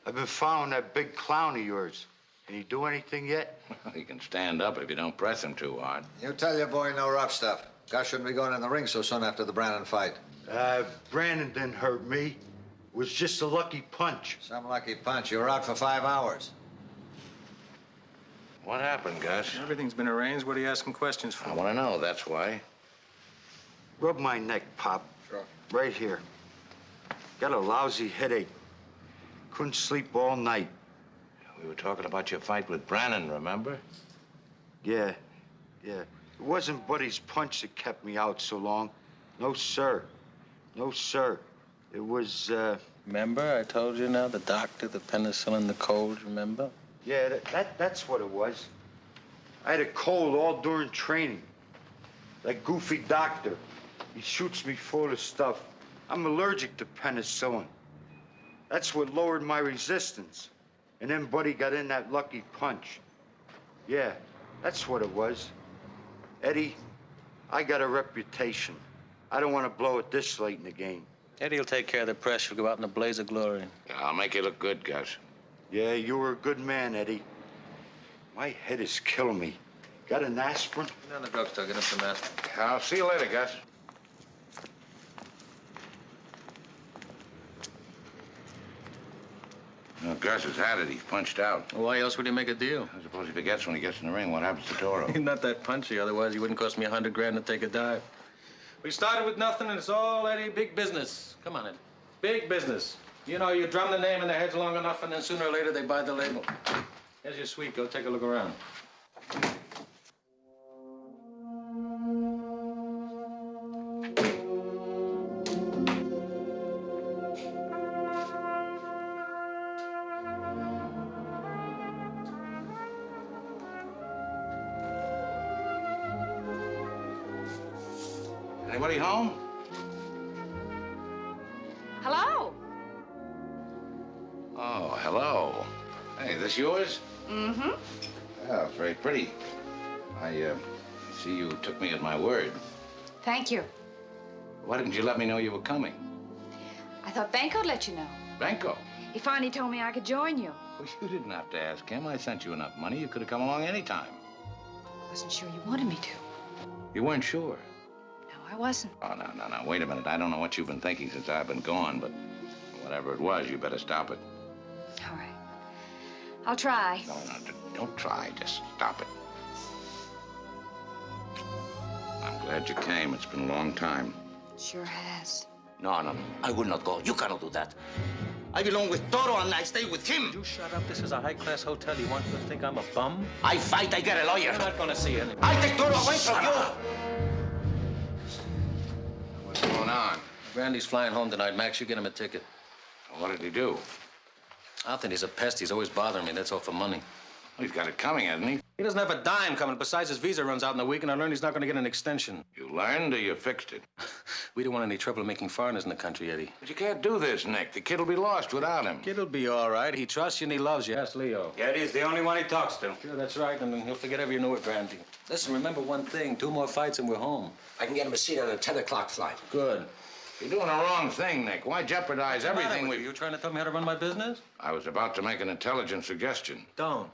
I've been following that big clown of yours. Can he do anything yet? He can stand up if you don't press him too hard. You tell your boy no rough stuff. Gus shouldn't be going in the ring so soon after the Brandon fight. Brandon didn't hurt me. It was just a lucky punch. Some lucky punch. You were out for 5 hours. What happened, Gus? Everything's been arranged. What are you asking questions for? I want to know, that's why. Rub my neck, Pop. Sure. Right here. Got a lousy headache. Couldn't sleep all night. We were talking about your fight with Brannon, remember? Yeah. It wasn't Buddy's punch that kept me out so long. No, sir. No, sir. It was, Remember? I told you now, the doctor, the penicillin, the cold, remember? Yeah, that's what it was. I had a cold all during training. That goofy doctor. He shoots me full of stuff. I'm allergic to penicillin. That's what lowered my resistance. And then Buddy got in that lucky punch. Yeah, that's what it was. Eddie, I got a reputation. I don't want to blow it this late in the game. Eddie will take care of the press. You'll go out in a blaze of glory. Yeah, I'll make you look good, Gus. Yeah, you were a good man, Eddie. My head is killing me. Got an aspirin? Down the drugstore. Get him some aspirin. I'll see you later, Gus. No, Gus has had it. He's punched out. Why else would he make a deal? I suppose he forgets when he gets in the ring what happens to Toro. He's not that punchy. Otherwise, he wouldn't cost me $100 grand to take a dive. We started with nothing, and it's all, Eddie, big business. Come on, Eddie. Big business. You know, you drum the name in their heads long enough, and then sooner or later they buy the label. Here's your suite. Go take a look around. Anybody home? Hello? Oh, hello. Hey, this yours? Mm-hmm. Oh, it's very pretty. I see you took me at my word. Thank you. Why didn't you let me know you were coming? I thought Banco'd let you know. Banco? He finally told me I could join you. Well, you didn't have to ask him. I sent you enough money. You could have come along any time. I wasn't sure you wanted me to. You weren't sure. No, I wasn't. Oh, no. Wait a minute. I don't know what you've been thinking since I've been gone, but whatever it was, you better stop it. All right. I'll try. No, don't try. Just stop it. I'm glad you came. It's been a long time. Sure has. No. I will not go. You cannot do that. I belong with Toro and I stay with him. You shut up. This is a high-class hotel. You want to think I'm a bum? I fight, I get a lawyer. You're not going to see it. I take Toro away from you. What's going on? Grandy's flying home tonight. Max, you get him a ticket. What did he do? I think he's a pest. He's always bothering me. That's all for money. He's got it coming, hasn't he? He doesn't have a dime coming. Besides, his visa runs out in a week, and I learned he's not going to get an extension. You learned or you fixed it? We don't want any trouble making foreigners in the country, Eddie. But you can't do this, Nick. The kid'll be lost without him. Kid'll be all right. He trusts you and he loves you. Ask Leo. Yeah, he's the only one he talks to. Sure, that's right, and he'll forget ever you knew it, Grandy. Listen, remember one thing. 2 more fights and we're home. I can get him a seat on a 10 o'clock flight. Good. You're doing the wrong thing, Nick. Why jeopardize everything we... You trying to tell me how to run my business? I was about to make an intelligent suggestion. Don't.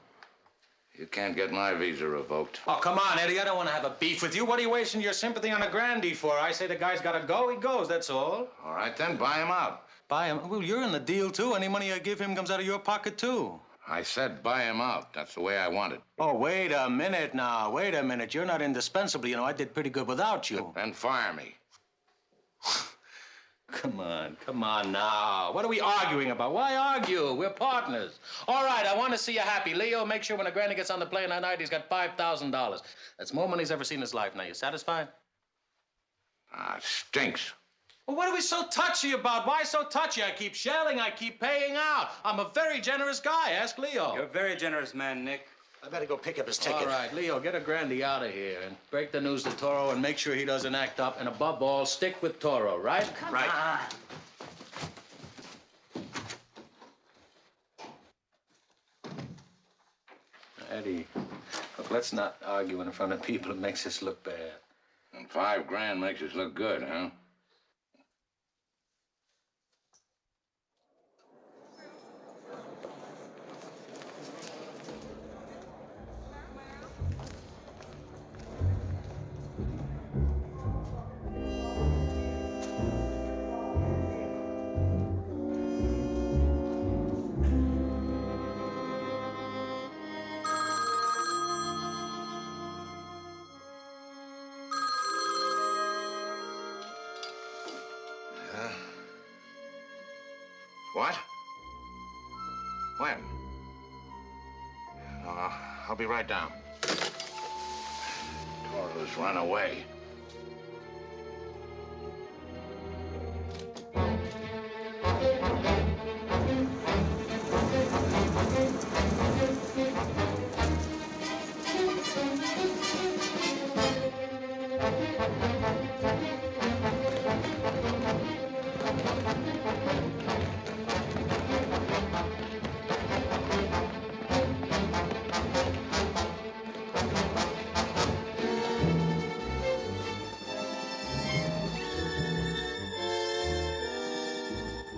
You can't get my visa revoked. Oh, come on, Eddie. I don't want to have a beef with you. What are you wasting your sympathy on a Grandy for? I say the guy's got to go, he goes, that's all. All right, then, buy him out. Buy him? Well, you're in the deal, too. Any money I give him comes out of your pocket, too. I said buy him out. That's the way I want it. Oh, wait a minute now. Wait a minute. You're not indispensable. You know, I did pretty good without you. Then fire me. Come on now. What are we arguing about? Why argue? We're partners. All right, I want to see you happy. Leo, make sure when a granny gets on the plane that night, he's got $5,000. That's more money he's ever seen in his life. Now, you satisfied? Ah, it stinks. Well, what are we so touchy about? Why so touchy? I keep shelling, I keep paying out. I'm a very generous guy. Ask Leo. You're a very generous man, Nick. I better go pick up his ticket. All right, Leo, get a Grandy out of here and break the news to Toro and make sure he doesn't act up. And above all, stick with Toro, right? Come on. Eddie, look, let's not argue in front of people. It makes us look bad. And $5 grand makes us look good, huh? What? When? I'll be right down. Toro's run away.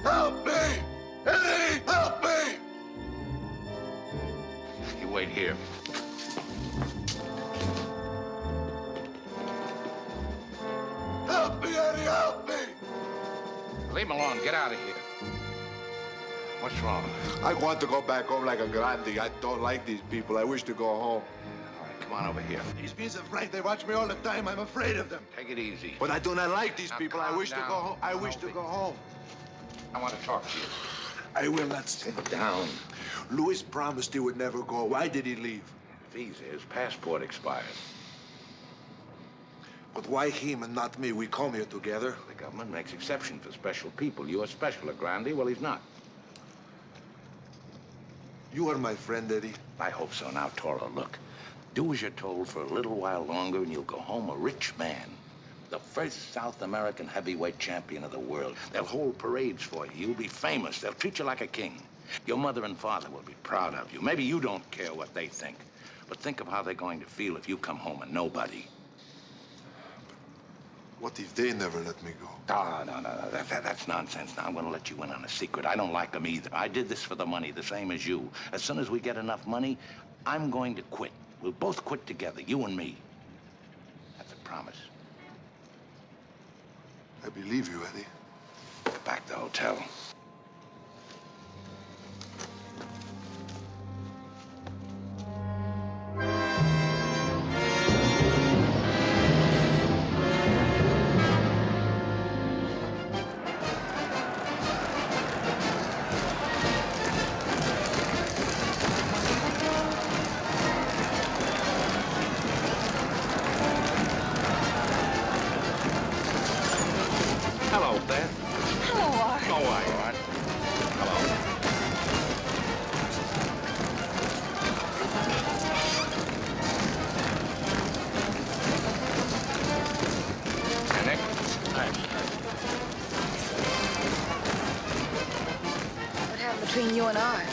Help me! Eddie, help me! You wait here. Help me, Eddie, help me! Leave him alone. Get out of here. What's wrong? I want to go back home like a grande. I don't like these people. I wish to go home. All right, come on over here. These bees are frank. They watch me all the time. I'm afraid of them. Take it easy. But I do not like these Now, people. I calm wish to down. go home. I wish to go home. I want to talk to you. I will not sit down. Louis promised he would never go. Why did he leave? Visa, his passport expired. But why him and not me? We come here together. The government makes exception for special people. You're special at Grandy. Well, he's not. You are my friend, Eddie. I hope so. Now, Toro, look. Do as you're told for a little while longer, and you'll go home a rich man. The first South American heavyweight champion of the world. They'll hold parades for you. You'll be famous. They'll treat you like a king. Your mother and father will be proud of you. Maybe you don't care what they think. But think of how they're going to feel if you come home and nobody. What if they never let me go? No. That's nonsense. Now, I'm going to let you in on a secret. I don't like them either. I did this for the money, the same as you. As soon as we get enough money, I'm going to quit. We'll both quit together, you and me. That's a promise. I believe you, Eddie. Get back to the hotel. Hello, Beth. Hello, Art. Go away, all right? and Art?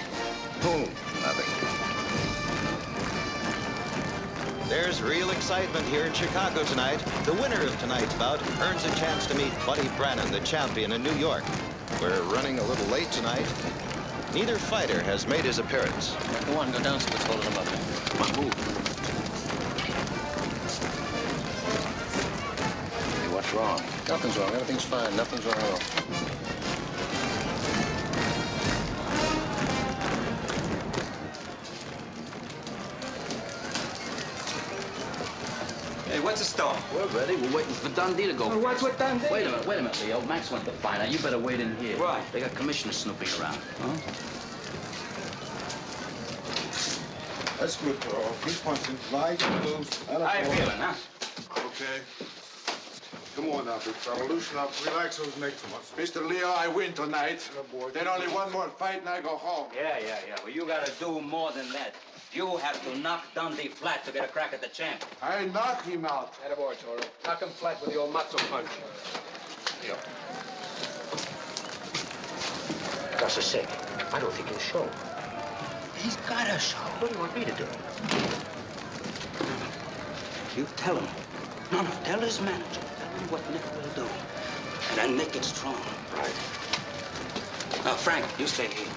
Whom? Nothing. There's real excitement here in Chicago tonight. The winner of tonight's bout earns a chance to meet Buddy Brannon, the champion in New York. We're running a little late tonight. Neither fighter has made his appearance. Go on, go down, see what's holding him up. Come on, move. Hey, what's wrong? Nothing's wrong. Everything's fine. Nothing's wrong at all. Hey, what's the start? We're ready. We're waiting for Dundee to go. Oh, what's with Dundee? Wait a minute, Leo. Max went to find out. You better wait in here. Right. They got commissioners snooping around. Huh? That's good, Toro. 3 points in light, loose. How you feeling, huh? Okay. Come on now, big fella. Loosen up. Relax those necks. Mr. Leo, I win tonight. Then only one more fight and I go home. Yeah. Well, you gotta do more than that. You have to knock Dundee flat to get a crack at the champ. I knock him out. Attaboy, Toro. Knock him flat with the old matzo punch. Leo. Gus is sick. I don't think he'll show. He's gotta show. What do you want me to do? You tell him. No, tell his manager. Tell him what Nick will do. And then make it strong. Right. Now, Frank, you stay here.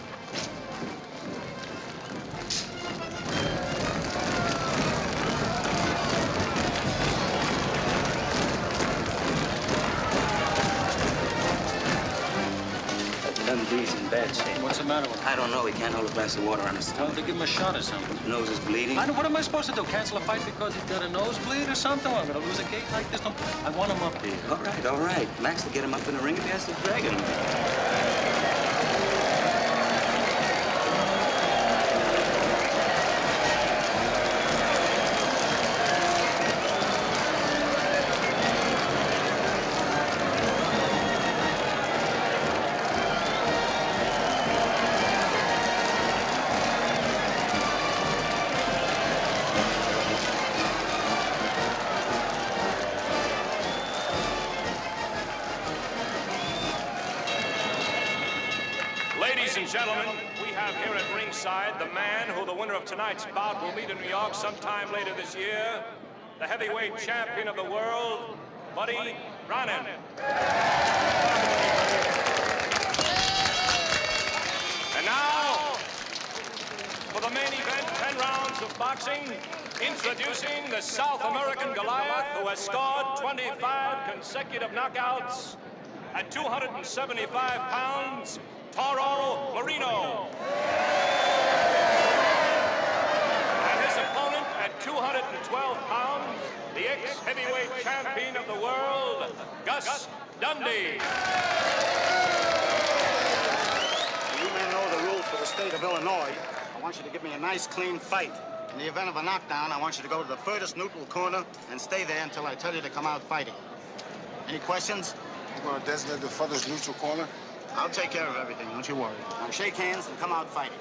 Dundee's in bad shape. What's the matter with him? I don't know. He can't hold a glass of water on his Tell stomach. him to give him a shot or something. His nose is bleeding. What am I supposed to do? Cancel a fight because he's got a nosebleed or something? I'm going to lose a gate like this? I want him up here. All right. Max will get him up in the ring if he has to drag him. Ladies and gentlemen, we have here at ringside the man who the winner of tonight's bout will meet in New York sometime later this year, the heavyweight champion of the world, Buddy Brannon. And now, for the main event, 10 rounds of boxing, introducing the South American Goliath who has scored 25 consecutive knockouts at 275 pounds, Toro Marino. And his opponent at 212 pounds, the ex-heavyweight champion of the world, Gus Dundee. You may know the rules for the state of Illinois. I want you to give me a nice, clean fight. In the event of a knockdown, I want you to go to the furthest neutral corner and stay there until I tell you to come out fighting. Any questions? You want to designate the furthest neutral corner? I'll take care of everything, don't you worry. Now shake hands and come out fighting.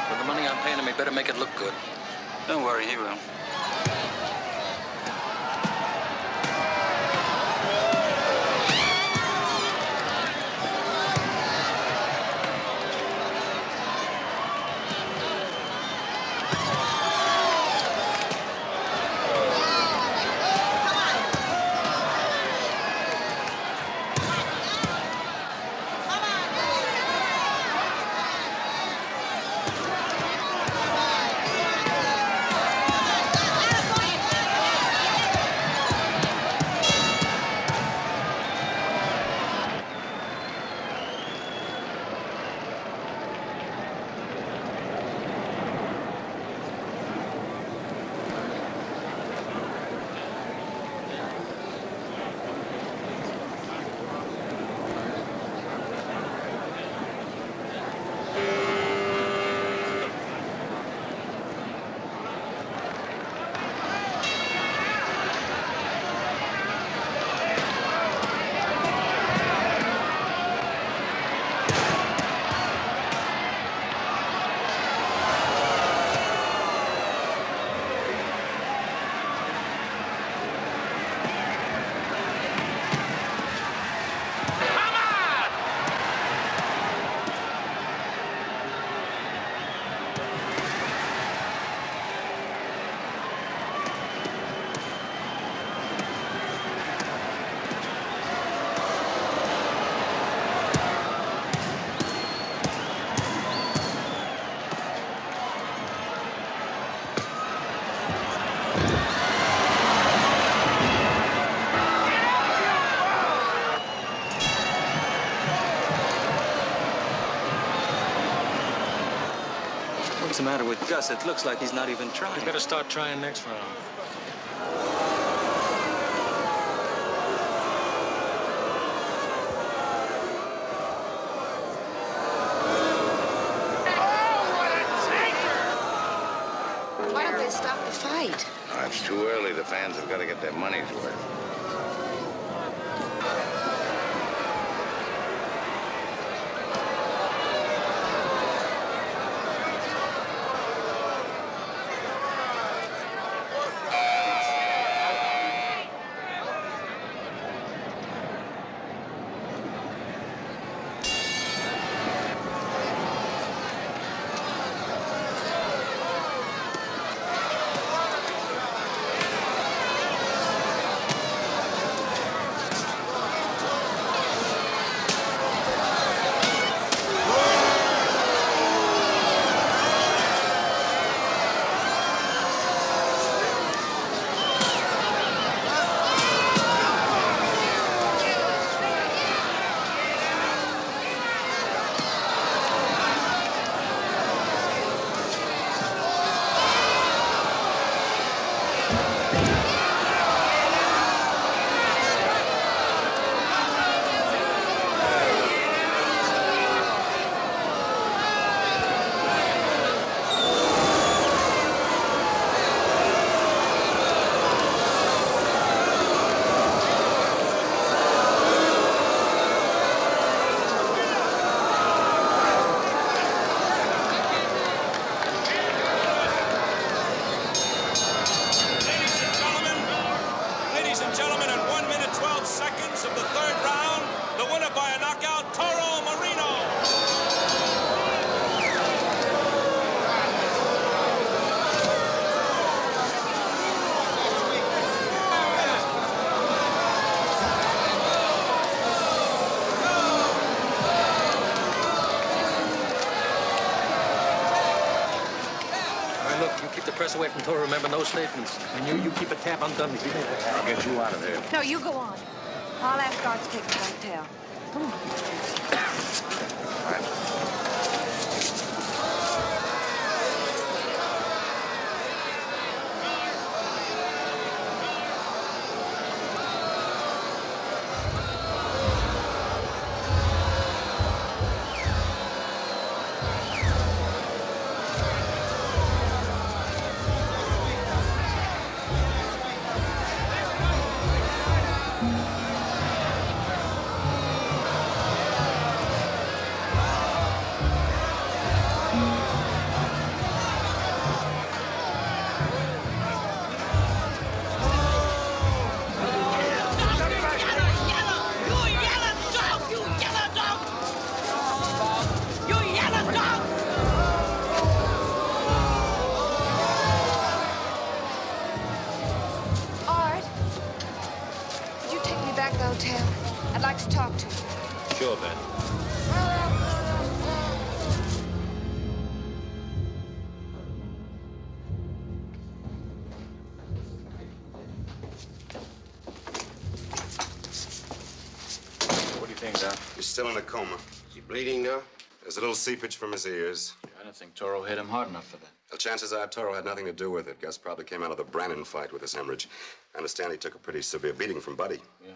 For the money I'm paying him, he better make it look good. Don't worry, he will. What's the matter with Gus? It looks like he's not even trying. You better start trying next round. Why don't they stop the fight? Oh, it's too early. The fans have got to get their money's worth. Ladies and gentlemen, in 1 minute 12 seconds of the third round, the winner by a knockout, Toro Marino. All right, look, you keep the press away from Toro. Remember, no statements. And you keep a tab on Dundee. I'll get you out of here. No, you go on. I'll ask Art to take the back tail. Come on. All right. Art, could you take me back to the hotel? I'd like to talk to you. Sure, Ben. What do you think, Doc? He's still in a coma. Is he bleeding now? There's a little seepage from his ears. I don't think Toro hit him hard enough for that. The chances are Toro had nothing to do with it. Gus probably came out of the Brannon fight with this hemorrhage. I understand he took a pretty severe beating from Buddy. Yeah.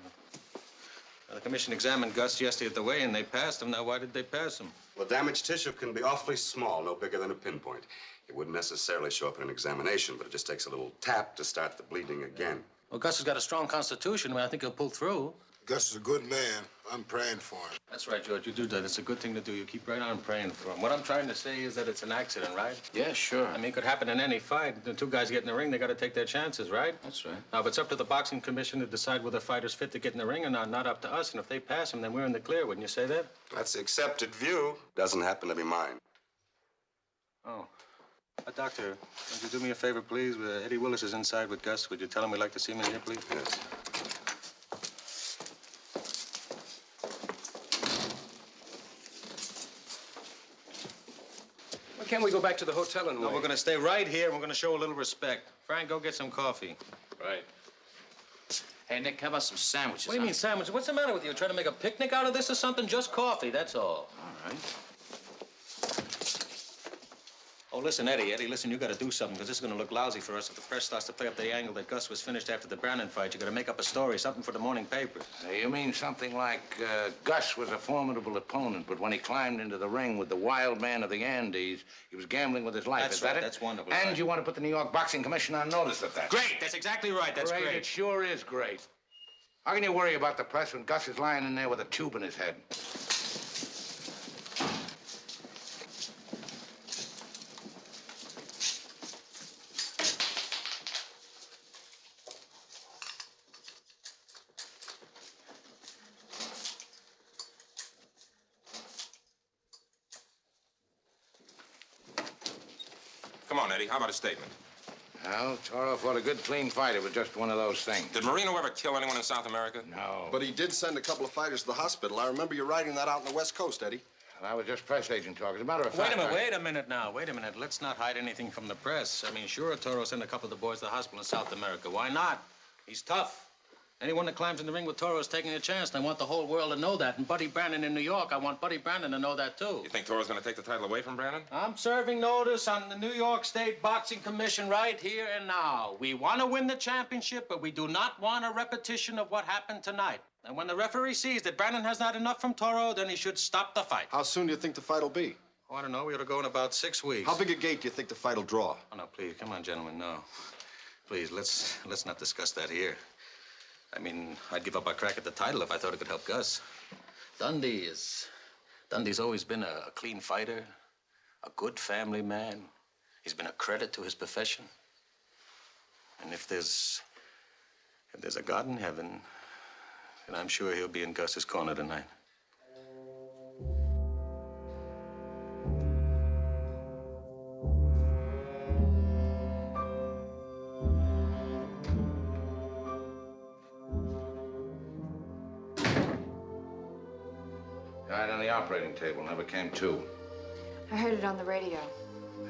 Well, the commission examined Gus yesterday at the weigh-in. They passed him. Now, why did they pass him? Well, damaged tissue can be awfully small, no bigger than a pinpoint. It wouldn't necessarily show up in an examination, but it just takes a little tap to start the bleeding again. Well, Gus has got a strong constitution. I mean, I think he'll pull through. Gus is a good man. I'm praying for him. That's right, George. You do that. It's a good thing to do. You keep right on praying for him. What I'm trying to say is that it's an accident, right? Yeah, sure. I mean, it could happen in any fight. The two guys get in the ring, they got to take their chances, right? That's right. Now, if it's up to the boxing commission to decide whether a fighter's fit to get in the ring or not up to us. And if they pass him, then we're in the clear. Wouldn't you say that? That's the accepted view. Doesn't happen to be mine. Oh. Doctor, would you do me a favor, please? Eddie Willis is inside with Gus. Would you tell him we'd like to see him in here, please? Yes. Why can't we go back to the hotel and No, wait? we're going to stay right here, and we're going to show a little respect. Frank, go get some coffee. Right. Hey, Nick, how about some sandwiches? What do you mean sandwiches? What's the matter with you? Trying to make a picnic out of this or something? Just coffee, that's all. All right. Oh, listen, Eddie, listen, you gotta do something, because this is gonna look lousy for us if the press starts to play up the angle that Gus was finished after the Brannon fight. You gotta make up a story, something for the morning papers. You mean something like Gus was a formidable opponent, but when he climbed into the ring with the wild man of the Andes, he was gambling with his life. That's Is that right, it? that's wonderful. And right. you want to put the New York Boxing Commission on notice of that. Great, that's exactly right, that's great. It sure is great. How can you worry about the press when Gus is lying in there with a tube in his head? Come on, Eddie. How about a statement? Well, Toro fought a good, clean fight. It was just one of those things. Did Marino ever kill anyone in South America? No. But he did send a couple of fighters to the hospital. I remember you writing that out on the West Coast, Eddie. Well, I was just press agent talk. As a matter of fact... Wait a minute now. Wait a minute. Let's not hide anything from the press. I mean, sure, Toro sent a couple of the boys to the hospital in South America. Why not? He's tough. Anyone that climbs in the ring with Toro is taking a chance, and I want the whole world to know that. And Buddy Brannon in New York, I want Buddy Brannon to know that, too. You think Toro's going to take the title away from Brannon? I'm serving notice on the New York State Boxing Commission right here and now. We want to win the championship, but we do not want a repetition of what happened tonight. And when the referee sees that Brannon has not enough from Toro, then he should stop the fight. How soon do you think the fight will be? Oh, I don't know. We ought to go in about 6 weeks. How big a gate do you think the fight will draw? Oh, no, please. Come on, gentlemen, no. Please, let's not discuss that here. I mean, I'd give up our crack at the title if I thought it could help Gus. Dundee's always been a clean fighter, a good family man. He's been a credit to his profession. And if there's a God in heaven, then I'm sure he'll be in Gus's corner tonight. Died on the operating table, never came to. I heard it on the radio.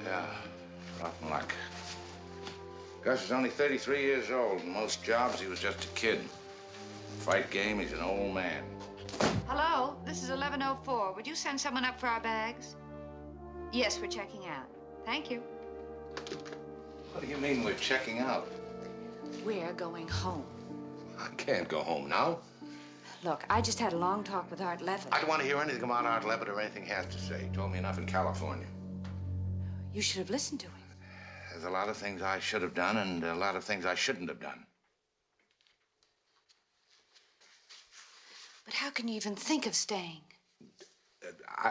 Yeah, rotten luck. Gus is only 33 years old. In most jobs, he was just a kid. Fight game, he's an old man. Hello, this is 1104. Would you send someone up for our bags? Yes, we're checking out. Thank you. What do you mean we're checking out? We're going home. I can't go home now. Look, I just had a long talk with Art Levitt. I don't want to hear anything about Art Levitt or anything he has to say. He told me enough in California. You should have listened to him. There's a lot of things I should have done and a lot of things I shouldn't have done. But how can you even think of staying?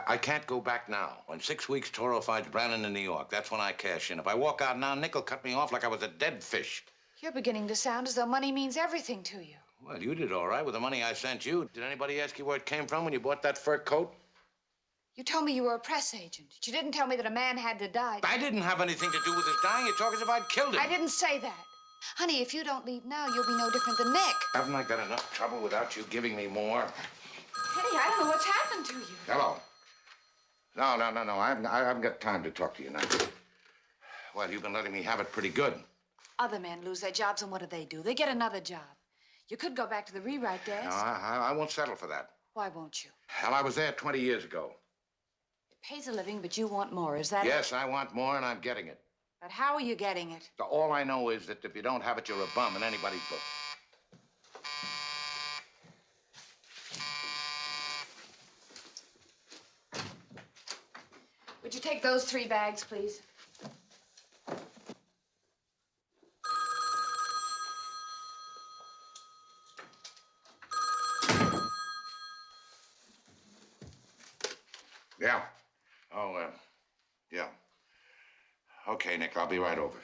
I can't go back now. In 6 weeks, Toro fights Brannon in New York. That's when I cash in. If I walk out now, Nick will cut me off like I was a dead fish. You're beginning to sound as though money means everything to you. Well, you did all right with the money I sent you. Did anybody ask you where it came from when you bought that fur coat? You told me you were a press agent. You didn't tell me that a man had to die. I didn't have anything to do with his dying. You talk as if I'd killed him. I didn't say that. Honey, if you don't leave now, you'll be no different than Nick. Haven't I got enough trouble without you giving me more? Eddie, I don't know what's happened to you. Hello. No. I haven't got time to talk to you now. Well, you've been letting me have it pretty good. Other men lose their jobs, and what do? They get another job. You could go back to the rewrite desk. No, I won't settle for that. Why won't you? Hell, I was there 20 years ago. It pays a living, but you want more. Is that Yes, I want more, and I'm getting it. But how are you getting it? All I know is that if you don't have it, you're a bum in anybody's book. Would you take those 3 bags, please? Yeah. Oh, yeah. Okay, Nick, I'll be right over.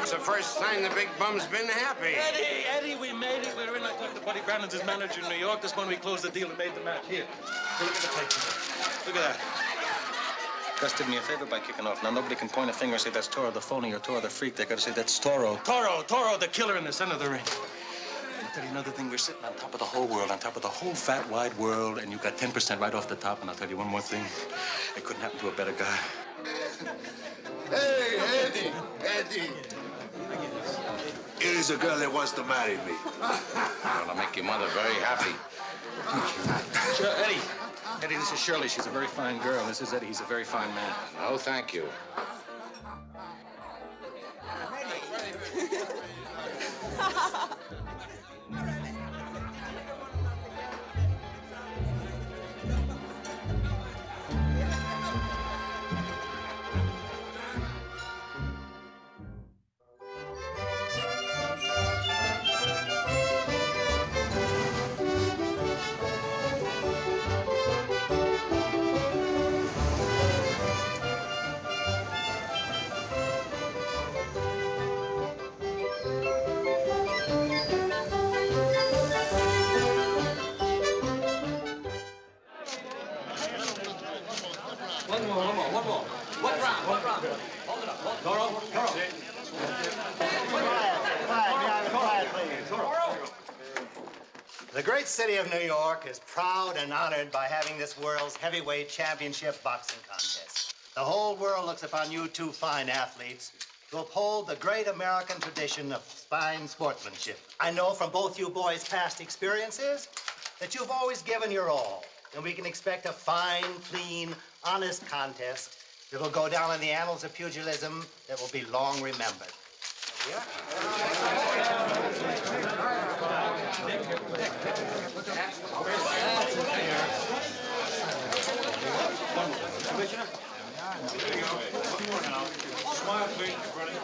It's the first time the big bum's been happy. Eddie, we made it. We're in. I talked to Buddy Brannon's his manager in New York. This morning we closed the deal and made the match. Here, look at the tape. Look at that. Gus did me a favor by kicking off. Now, nobody can point a finger and say that's Toro the phony or Toro the freak. They got to say that's Toro. Toro, the killer in the center of the ring. tell you another thing. We're sitting on top of the whole world, on top of the whole fat, wide world, and you got 10% right off the top. And I'll tell you one more thing. It couldn't happen to a better guy. Hey, Eddie. Here's a girl that wants to marry me. That'll make your mother very happy. Sure, Eddie. Eddie, this is Shirley. She's a very fine girl. This is Eddie. He's a very fine man. No, thank you. One more. What round? Hold it up. Toro. Quiet, please. The great city of New York is proud and honored by having this world's heavyweight championship boxing contest. The whole world looks upon you two fine athletes to uphold the great American tradition of fine sportsmanship. I know from both you boys' past experiences that you've always given your all, and we can expect a fine, clean, honest contest that will go down in the annals of pugilism that will be long remembered. Commissioner? There you go. One more now. Smile, please, running.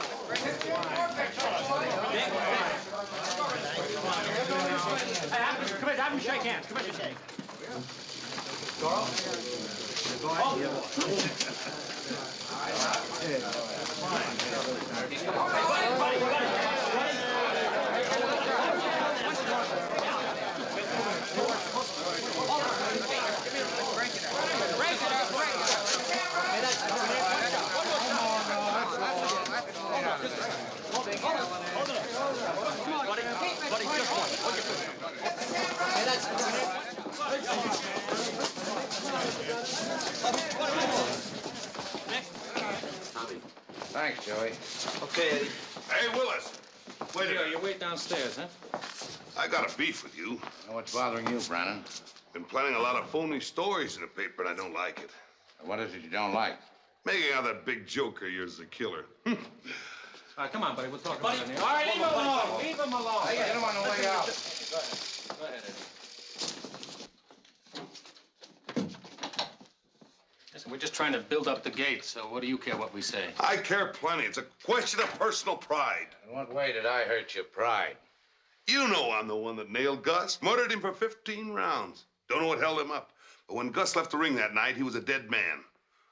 Have him shake hands. Commissioner. Carl? Thanks, Joey. Okay, Eddie. Hey, Willis. Wait a minute. You wait downstairs, huh? I got a beef with you. Now, what's bothering you, Brannon? Been planning a lot of phony stories in the paper, and I don't like it. What is it you don't like? Making out that big joke of yours is a killer. All right, come on, buddy. We'll talk about it. All right, leave him alone. Leave him alone. Hey, get him on the way out. Go ahead, Eddie. Listen, we're just trying to build up the gate, so what do you care what we say? I care plenty. It's a question of personal pride. In what way did I hurt your pride? You know I'm the one that nailed Gus, murdered him for 15 rounds. Don't know what held him up. But when Gus left the ring that night, he was a dead man.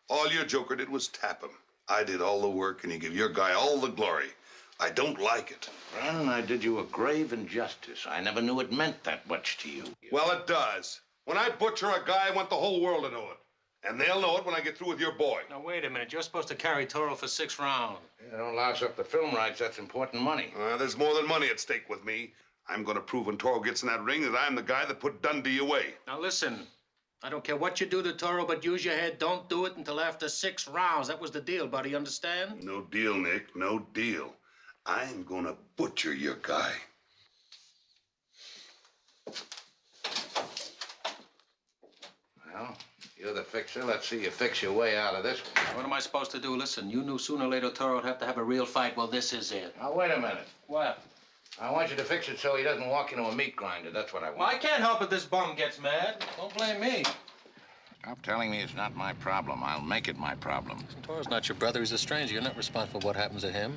All your joker did was tap him. I did all the work, and you give your guy all the glory. I don't like it. Brannon, I did you a grave injustice. I never knew it meant that much to you. Well, it does. When I butcher a guy, I want the whole world to know it. And they'll know it when I get through with your boy. Now, wait a minute. You're supposed to carry Toro for 6 rounds. Yeah, don't louse up the film rights. That's important money. There's more than money at stake with me. I'm going to prove when Toro gets in that ring that I'm the guy that put Dundee away. Now, listen. I don't care what you do to Toro, but use your head. Don't do it until after 6 rounds. That was the deal, buddy. Understand? No deal, Nick. No deal. I'm going to butcher your guy. Well, you're the fixer. Let's see you fix your way out of this one. What am I supposed to do? Listen, you knew sooner or later Toro would have to have a real fight. Well, this is it. Now, wait a minute. What? I want you to fix it so he doesn't walk into a meat grinder. That's what I want. Well, I can't help it this bum gets mad. Don't blame me. Stop telling me it's not my problem. I'll make it my problem. Toro's not your brother. He's a stranger. You're not responsible for what happens to him.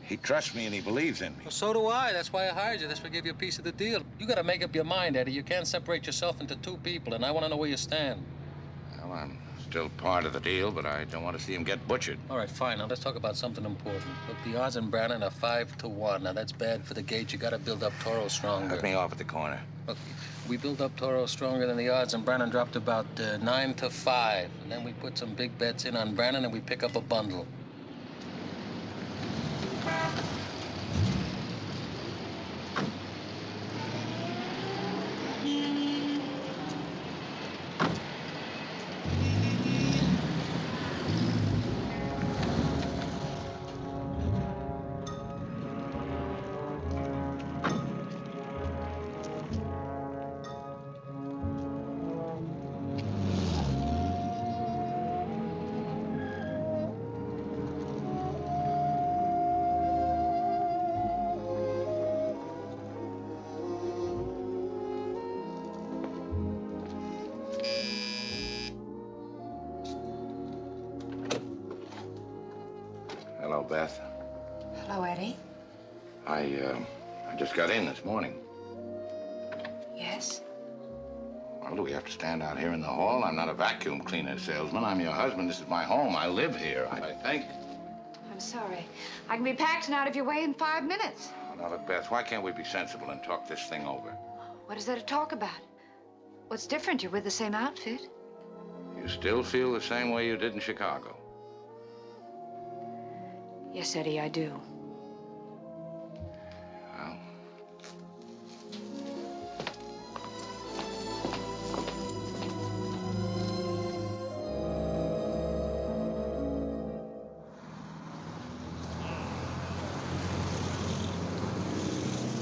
He trusts me and he believes in me. Well, so do I. That's why I hired you. That's why I gave you a piece of the deal. You got to make up your mind, Eddie. You can't separate yourself into 2 people, and I want to know where you stand. Well, I'm still part of the deal, but I don't want to see him get butchered. All right, fine. Now, let's talk about something important. Look, the odds in Brannon are 5-1. Now, that's bad for the gate. You got to build up Toro stronger. Cut me off at the corner. Look, we build up Toro stronger than the odds, and Brannon dropped about 9-5. And then we put some big bets in on Brannon, and we pick up a bundle. Beth. Hello, Eddie. I just got in this morning. Yes? Well, do we have to stand out here in the hall? I'm not a vacuum cleaner salesman. I'm your husband. This is my home. I live here, I think. I'm sorry. I can be packed and out of your way in 5 minutes. Now, look, Beth, why can't we be sensible and talk this thing over? What is there to talk about? What's different? You're with the same outfit. You still feel the same way you did in Chicago? Yes, Eddie, I do. Well,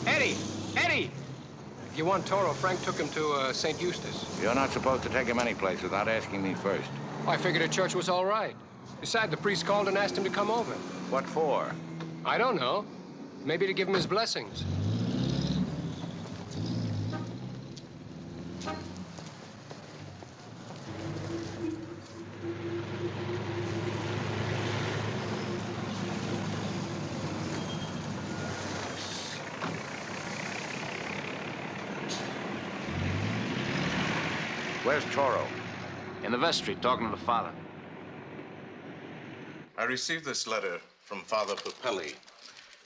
Eddie! Eddie! If you want Toro, Frank took him to St. Eustace. you're not supposed to take him anyplace without asking me first. I figured the church was all right. Besides, the priest called and asked him to come over. What for? I don't know. Maybe to give him his blessings. Where's Toro? In the vestry, talking to the father. I received this letter from Father Papelli.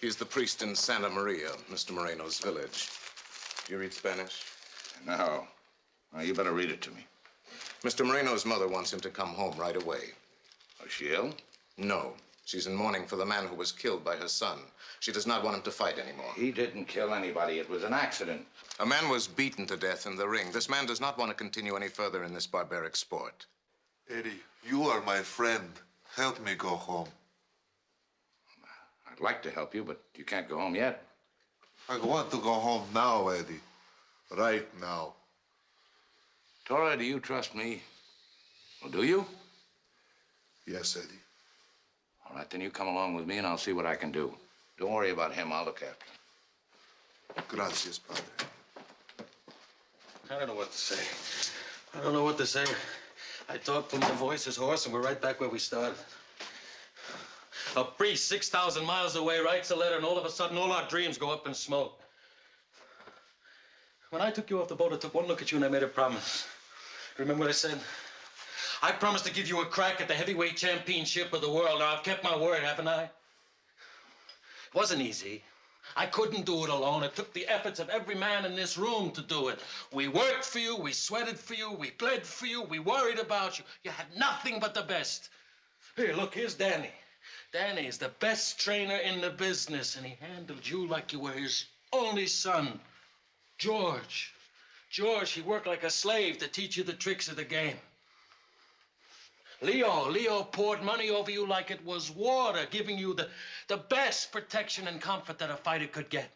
He's the priest in Santa Maria, Mr. Moreno's village. Do you read Spanish? No. Well, you better read it to me. Mr. Moreno's mother wants him to come home right away. Is she ill? No. She's in mourning for the man who was killed by her son. She does not want him to fight anymore. He didn't kill anybody. It was an accident. A man was beaten to death in the ring. This man does not want to continue any further in this barbaric sport. Eddie, you are my friend. Help me go home. I'd like to help you, but you can't go home yet. I want to go home now, Eddie. Right now. Toro, do you trust me? Well, do you? Yes, Eddie. All right, then you come along with me and I'll see what I can do. Don't worry about him. I'll look after him. Gracias, Padre. I don't know what to say. I don't know what to say. I talked till my voice is hoarse, and we're right back where we started. A priest 6,000 miles away writes a letter, and all of a sudden, all our dreams go up in smoke. When I took you off the boat, I took one look at you, and I made a promise. Remember what I said? I promised to give you a crack at the heavyweight championship of the world. Now, I've kept my word, haven't I? It wasn't easy. I couldn't do it alone. It took the efforts of every man in this room to do it. We worked for you, we sweated for you, we bled for you, we worried about you. You had nothing but the best. Here, look, here's Danny. Danny is the best trainer in the business, and he handled you like you were his only son. George, he worked like a slave to teach you the tricks of the game. Leo poured money over you like it was water, giving you the best protection and comfort that a fighter could get.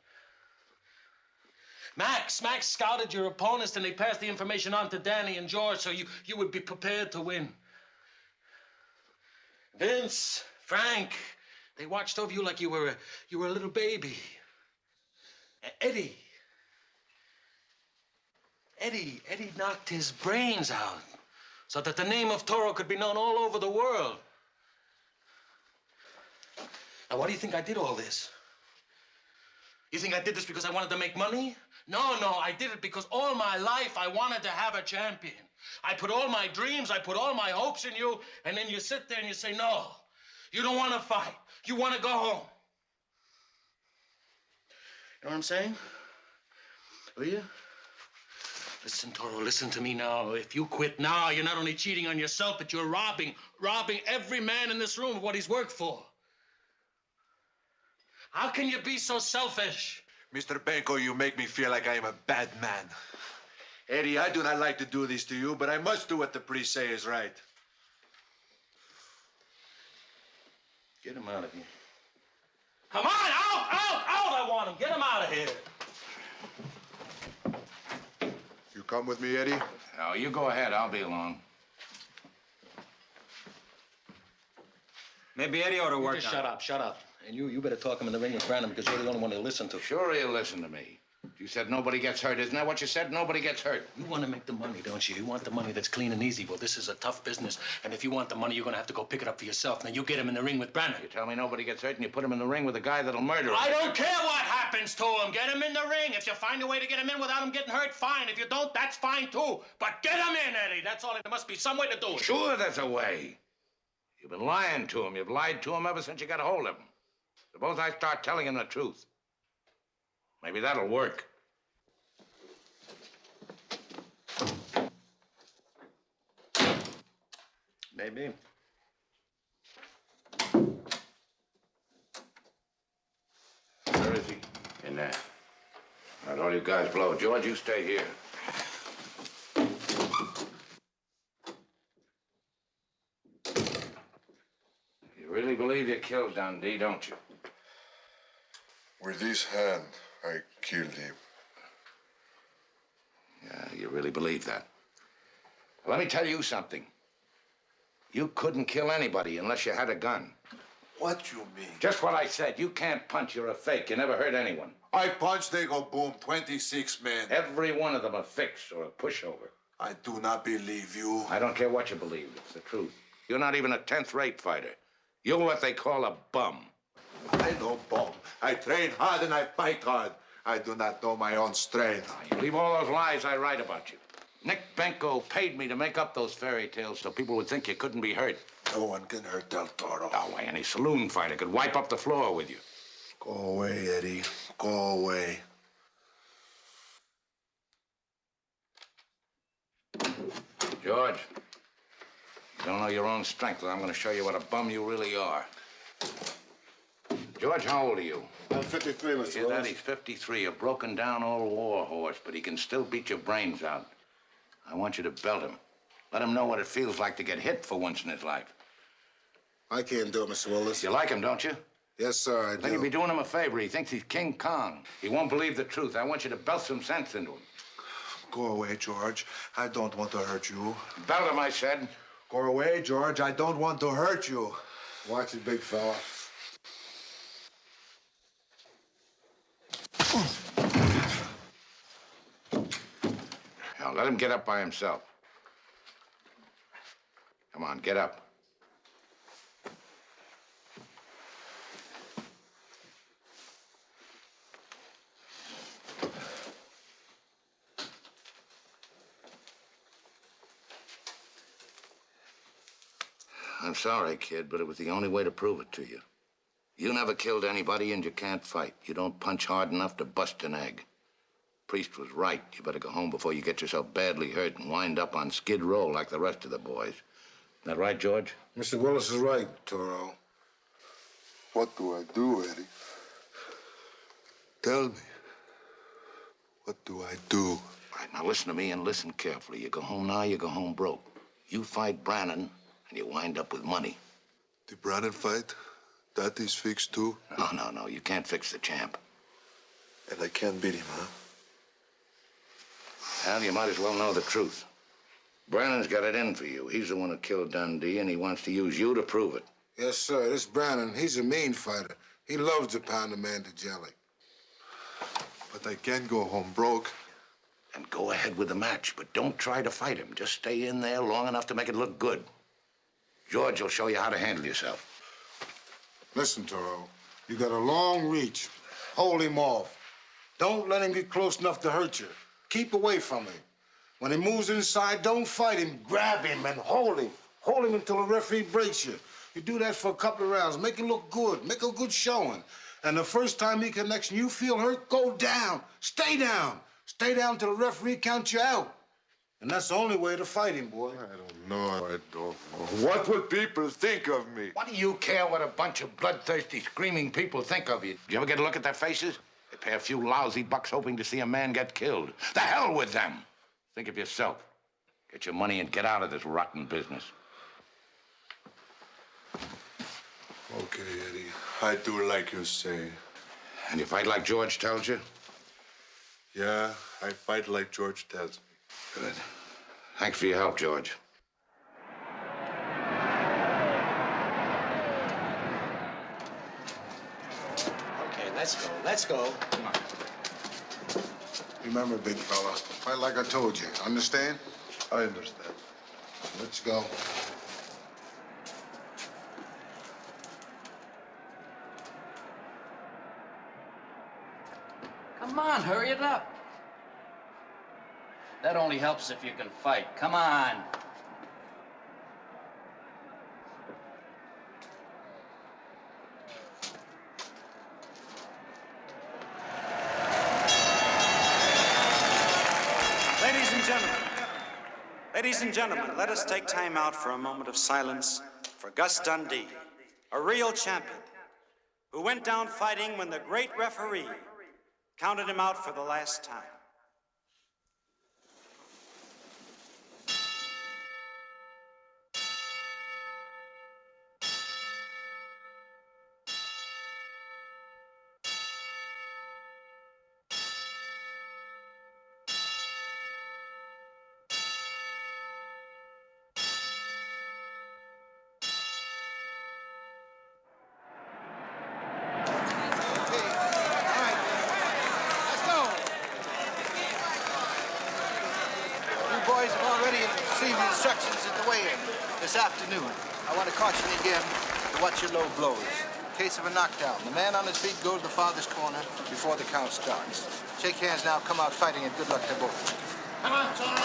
Max scouted your opponents, and they passed the information on to Danny and George so you would be prepared to win. Vince, Frank, they watched over you like you were a little baby. Eddie knocked his brains out so that the name of Toro could be known all over the world. Now, why do you think I did all this? You think I did this because I wanted to make money? No, I did it because all my life I wanted to have a champion. I put all my dreams, I put all my hopes in you, and then you sit there and you say, no, you don't want to fight. You want to go home. You know what I'm saying? Leah? Listen, Toro, listen to me now. If you quit now, you're not only cheating on yourself, but you're robbing every man in this room of what he's worked for. How can you be so selfish? Mr. Penko, you make me feel like I am a bad man. Eddie, I do not like to do this to you, but I must do what the priest say is right. Get him out of here. Come on, out! I want him. Get him out of here. You come with me, Eddie? No, you go ahead. I'll be along. Maybe Eddie ought to work Just on it. shut up. And you better talk him in the ring with Brandon because you're the only one he'll listen to. Sure he'll listen to me. You said nobody gets hurt. Isn't that what you said? Nobody gets hurt. You want to make the money, don't you? You want the money that's clean and easy. Well, this is a tough business. And if you want the money, you're going to have to go pick it up for yourself. Now, you get him in the ring with Brannon. You tell me nobody gets hurt and you put him in the ring with a guy that'll murder him. I don't care what happens to him. Get him in the ring. If you find a way to get him in without him getting hurt, fine. If you don't, that's fine, too. But get him in, Eddie. That's all. There must be some way to do it. Sure, there's a way. You've been lying to him. You've lied to him ever since you got a hold of him. Suppose I start telling him the truth. Maybe that'll work. Maybe. Where is he? In there. All right, all you guys blow. George, you stay here. You really believe you killed Dundee, don't you? With this hand, I killed him. Yeah, you really believe that. Well, let me tell you something. You couldn't kill anybody unless you had a gun. What you mean? Just what I said. You can't punch. You're a fake. You never hurt anyone. I punch, they go boom. 26 men. Every one of them a fix or a pushover. I do not believe you. I don't care what you believe. It's the truth. You're not even a 10th-rate fighter. You're what they call a bum. I know bomb. I train hard and I fight hard. I do not know my own strength. You believe all those lies I write about you. Nick Benko paid me to make up those fairy tales so people would think you couldn't be hurt. No one can hurt Del Toro. No way. Any saloon fighter could wipe up the floor with you. Go away, Eddie. Go away. George, you don't know your own strength, and I'm going to show you what a bum you really are. George, how old are you? I'm 53, Mr. Hear that? He's 53, a broken-down old war horse, but he can still beat your brains out. I want you to belt him. Let him know what it feels like to get hit for once in his life. I can't do it, Mr. Willis. You like him, don't you? Yes, sir, I do. Then you'll be doing him a favor. He thinks he's King Kong. He won't believe the truth. I want you to belt some sense into him. Go away, George. I don't want to hurt you. Belt him, I said. Go away, George. I don't want to hurt you. Watch it, big fella. Now, let him get up by himself. Come on, get up. I'm sorry, kid, but it was the only way to prove it to you. You never killed anybody, and you can't fight. You don't punch hard enough to bust an egg. Priest was right. You better go home before you get yourself badly hurt and wind up on Skid Row like the rest of the boys. That right, George? Mr. Willis is right, Toro. What do I do, Eddie? Tell me. What do I do? All right, now listen to me and listen carefully. You go home now, you go home broke. You fight Brannon, and you wind up with money. The Brannon fight? That is fixed, too? No. You can't fix the champ. And I can't beat him, huh? Well, you might as well know the truth. Brannon's got it in for you. He's the one who killed Dundee, and he wants to use you to prove it. Yes, sir. This Brannon, he's a mean fighter. He loves to pound a man to jelly. But I can't go home broke. And go ahead with the match, but don't try to fight him. Just stay in there long enough to make it look good. George will show you how to handle yourself. Listen, Toro, you got a long reach. Hold him off. Don't let him get close enough to hurt you. Keep away from him. When he moves inside, don't fight him. Grab him and hold him. Hold him until the referee breaks you. You do that for a couple of rounds. Make it look good. Make a good showing. And the first time he connects and you feel hurt, go down. Stay down. Stay down till the referee counts you out. And that's the only way to fight him, boy. I don't know. What would people think of me? What do you care what a bunch of bloodthirsty, screaming people think of you? Did you ever get a look at their faces? They pay a few lousy bucks hoping to see a man get killed. The hell with them. Think of yourself. Get your money and get out of this rotten business. Okay, Eddie. I do like you say. And you fight like George tells you? Yeah, I fight like George tells me. Good. Thanks for your help, George. Okay, let's go. Come on. Remember, big fella, fight like I told you. Understand? I understand. Let's go. Come on, hurry it up. That only helps if you can fight. Come on. Ladies and gentlemen, let us take time out for a moment of silence for Gus Dundee, a real champion who went down fighting when the great referee counted him out for the last time. Boys have already received instructions at the weigh-in this afternoon. I want to caution you again to watch your low blows. In case of a knockdown, the man on his feet go to the farthest corner before the count starts. Shake hands now, come out fighting, and good luck to both. Come on, Toro!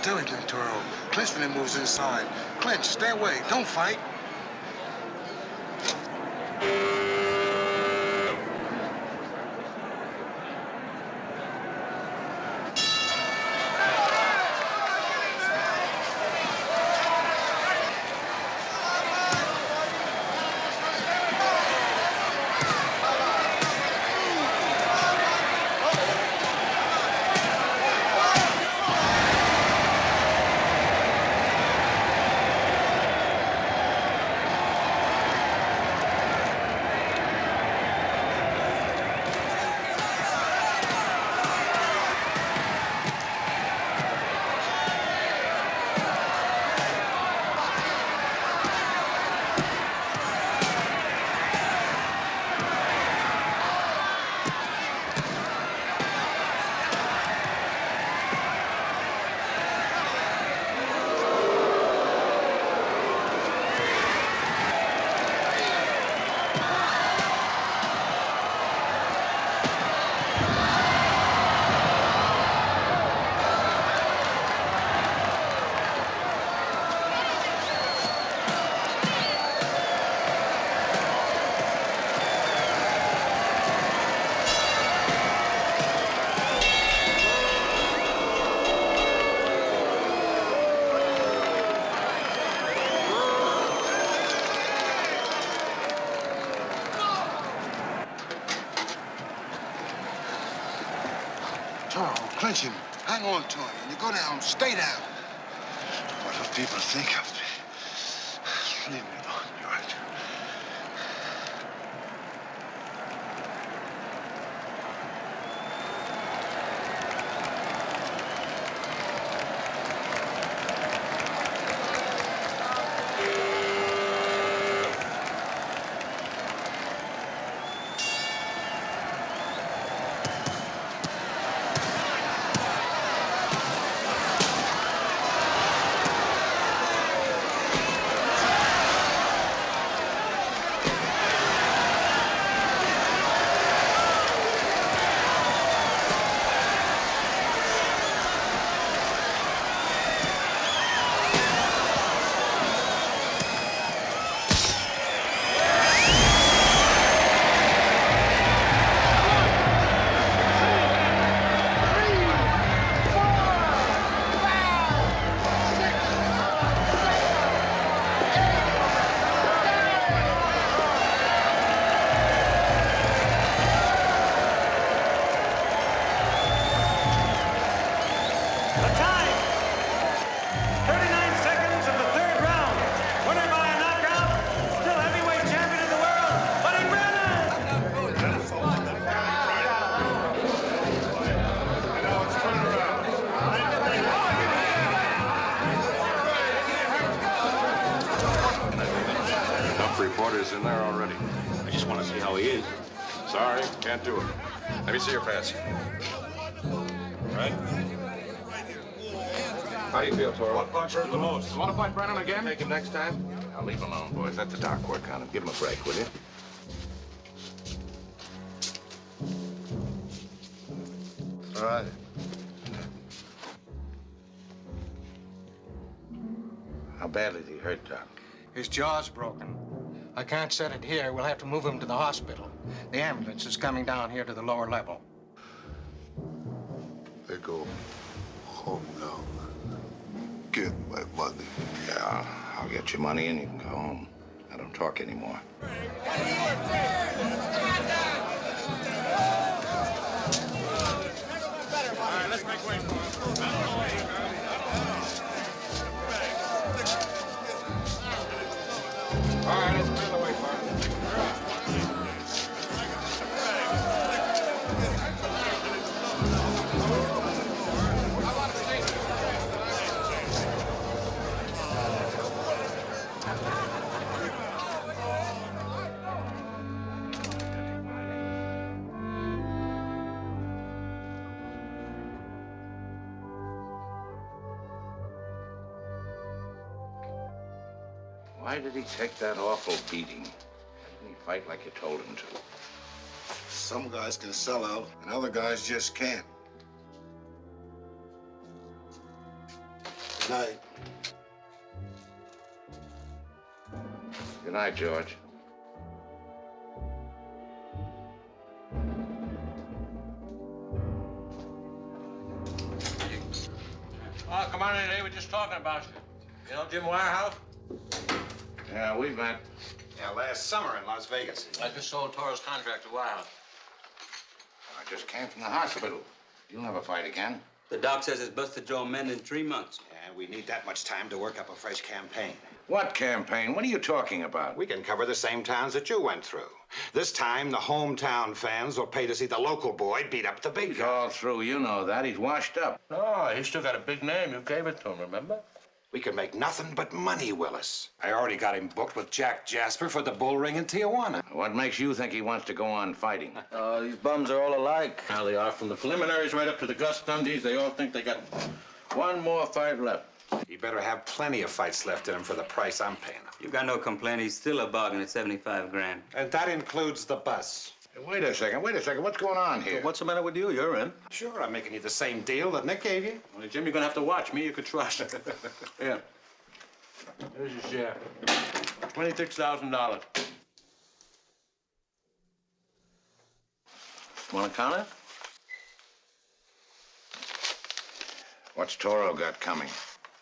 Stillington, Toro. Clinch when he moves inside. Clinch, stay away. Don't fight. Toro, clinch him. Hang on to him. When you go down, stay down. What will people think of me? Leave me alone, you're right. is in there already. I just want to see how he is. Sorry, can't do it. Let me see your pass. Right? How do you feel, Toro? What punch hurt the most? You want to fight Brennan again? Take him next time? Now, leave him alone, boys. Let the doc work on him. Give him a break, will you? All right. How badly is he hurt, Doc? His jaw's broken. I can't set it here. We'll have to move him to the hospital. The ambulance is coming down here to the lower level. They go home now. Get my money. Yeah, I'll get your money and you can go home. I don't talk anymore. All right, let's make way for him. All right, let's clear the way for him. Why did he take that awful beating? Didn't he fight like you told him to? Some guys can sell out, and other guys just can't. Good night. Good night, George. Oh, come on in, Eddie. We're just talking about you. You know Jim Wirehouse? Yeah, we've met. Yeah, last summer in Las Vegas. I just sold Toro's contract to Wirehouse. I just came from the hospital. You'll never fight again. The doc says it's best to draw men in 3 months. And we need that much time to work up a fresh campaign. What campaign? What are you talking about? We can cover the same towns that you went through. This time, the hometown fans will pay to see the local boy beat up the big He's guy. all through. You know that. He's washed up. No, he's still got a big name. You gave it to him, remember? We can make nothing but money, Willis. I already got him booked with Jack Jasper for the bull ring in Tijuana. What makes you think he wants to go on fighting? These bums are all alike. How they are from the preliminaries right up to the Gus Dundies. They all think they got one more fight left. He better have plenty of fights left in him for the price I'm paying him. You got no complaint. He's still a bargain at 75 grand. And that includes the bus. Hey, wait a second. What's going on here? What's the matter with you? You're in. Sure, I'm making you the same deal that Nick gave you. Well, Jim, you're gonna have to watch me. You could trust. Here. Here's your share. $26,000. Want to count it? What's Toro got coming?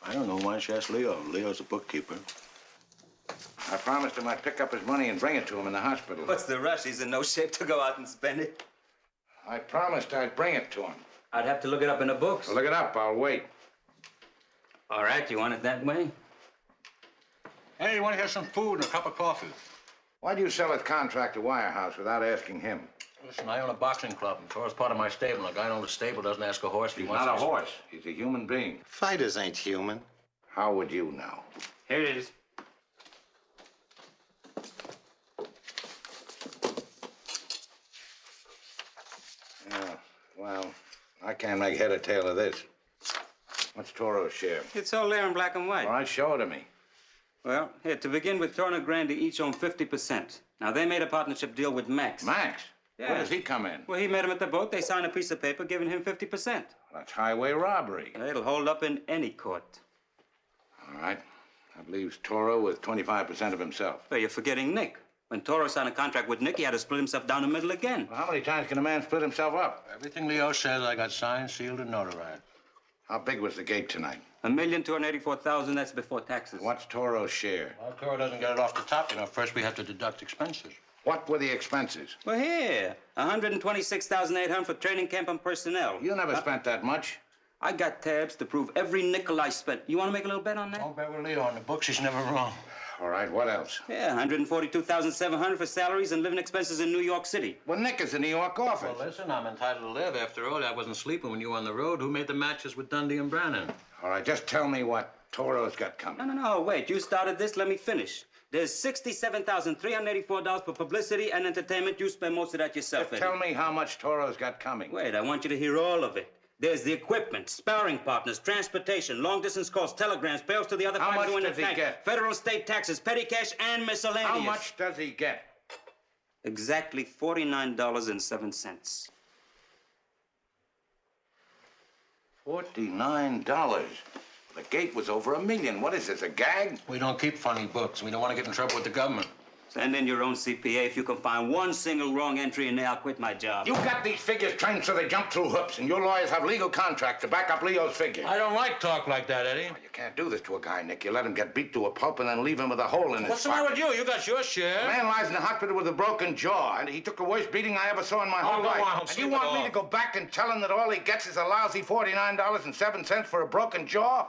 I don't know. Why don't you ask Leo? Leo's the bookkeeper. I promised him I'd pick up his money and bring it to him in the hospital. What's the rush? He's in no shape to go out and spend it. I promised I'd bring it to him. I'd have to look it up in the books. Well, look it up. I'll wait. All right, you want it that way? Hey, you want to have some food and a cup of coffee? Why'd you sell his contract to Wirehouse without asking him? Listen, I own a boxing club, and Toro's part of my stable. A guy who owns a stable doesn't ask a horse if he He's wants not a to. horse. He's a human being. Fighters ain't human. How would you know? Here it is. Yeah, well, I can't make head or tail of this. What's Toro's share? It's all there in black and white. All right, show it to me. Well, here, to begin with, Thorne and Grandy each own 50%. Now, they made a partnership deal with Max. Max? Yeah. Where does he come in? Well, he met him at the boat. They signed a piece of paper giving him 50%. That's highway robbery. It'll hold up in any court. All right. That leaves Toro with 25% of himself. Well, you're forgetting Nick. When Toro signed a contract with Nick, he had to split himself down the middle again. Well, how many times can a man split himself up? Everything Leo says, I got signed, sealed, and notarized. How big was the gate tonight? $1,284,000, that's before taxes. What's Toro's share? Well, Toro doesn't get it off the top, you know. First, we have to deduct expenses. What were the expenses? Well, here, $126,800 for training camp and personnel. You never spent that much. I got tabs to prove every nickel I spent. You want to make a little bet on that? Don't bet with Leo. On the books, he's never wrong. All right, what else? Yeah, $142,700 for salaries and living expenses in New York City. Well, Nick is in New York office. Well, listen, I'm entitled to live. After all, I wasn't sleeping when you were on the road. Who made the matches with Dundee and Brannon? All right, just tell me what Toro's got coming. No, wait. You started this, let me finish. There's $67,384 for publicity and entertainment. You spend most of that yourself, Eddie. Tell me how much Toro's got coming. Wait, I want you to hear all of it. There's the equipment, sparring partners, transportation, long-distance calls, telegrams, payoffs to the other How fighters much who does he bank, get? federal and state taxes, petty cash, and miscellaneous. How much does he get? Exactly $49.07. $49. The gate was over $1 million. What is this, a gag? We don't keep funny books. We don't want to get in trouble with the government. Send in your own CPA. If you can find one single wrong entry in there, I'll quit my job. You got these figures trained so they jump through hoops, and your lawyers have legal contracts to back up Leo's figures. I don't like talk like that, Eddie. You can't do this to a guy, Nick. You let him get beat to a pulp and then leave him with a hole in his What's the matter with you? You got your share. A man lies in the hospital with a broken jaw, and he took the worst beating I ever saw in my whole go life. on, And sleep you it want me off. to go back and tell him that all he gets is a lousy $49.07 for a broken jaw?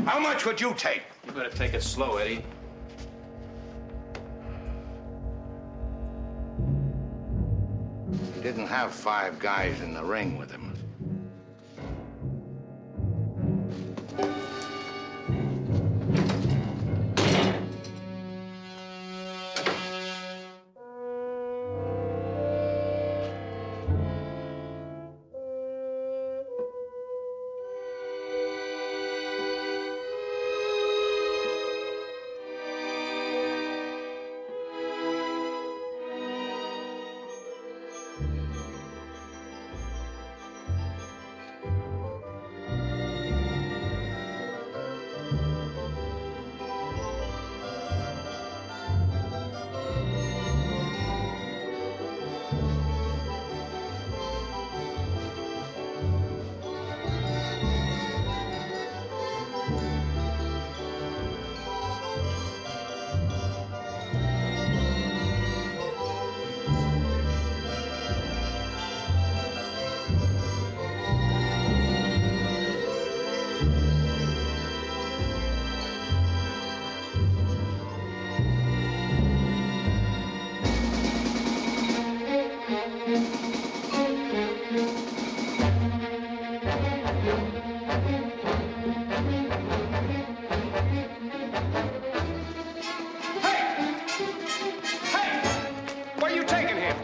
How much would you take? You better take it slow, Eddie. He didn't have 5 guys in the ring with him. Where are you taking him?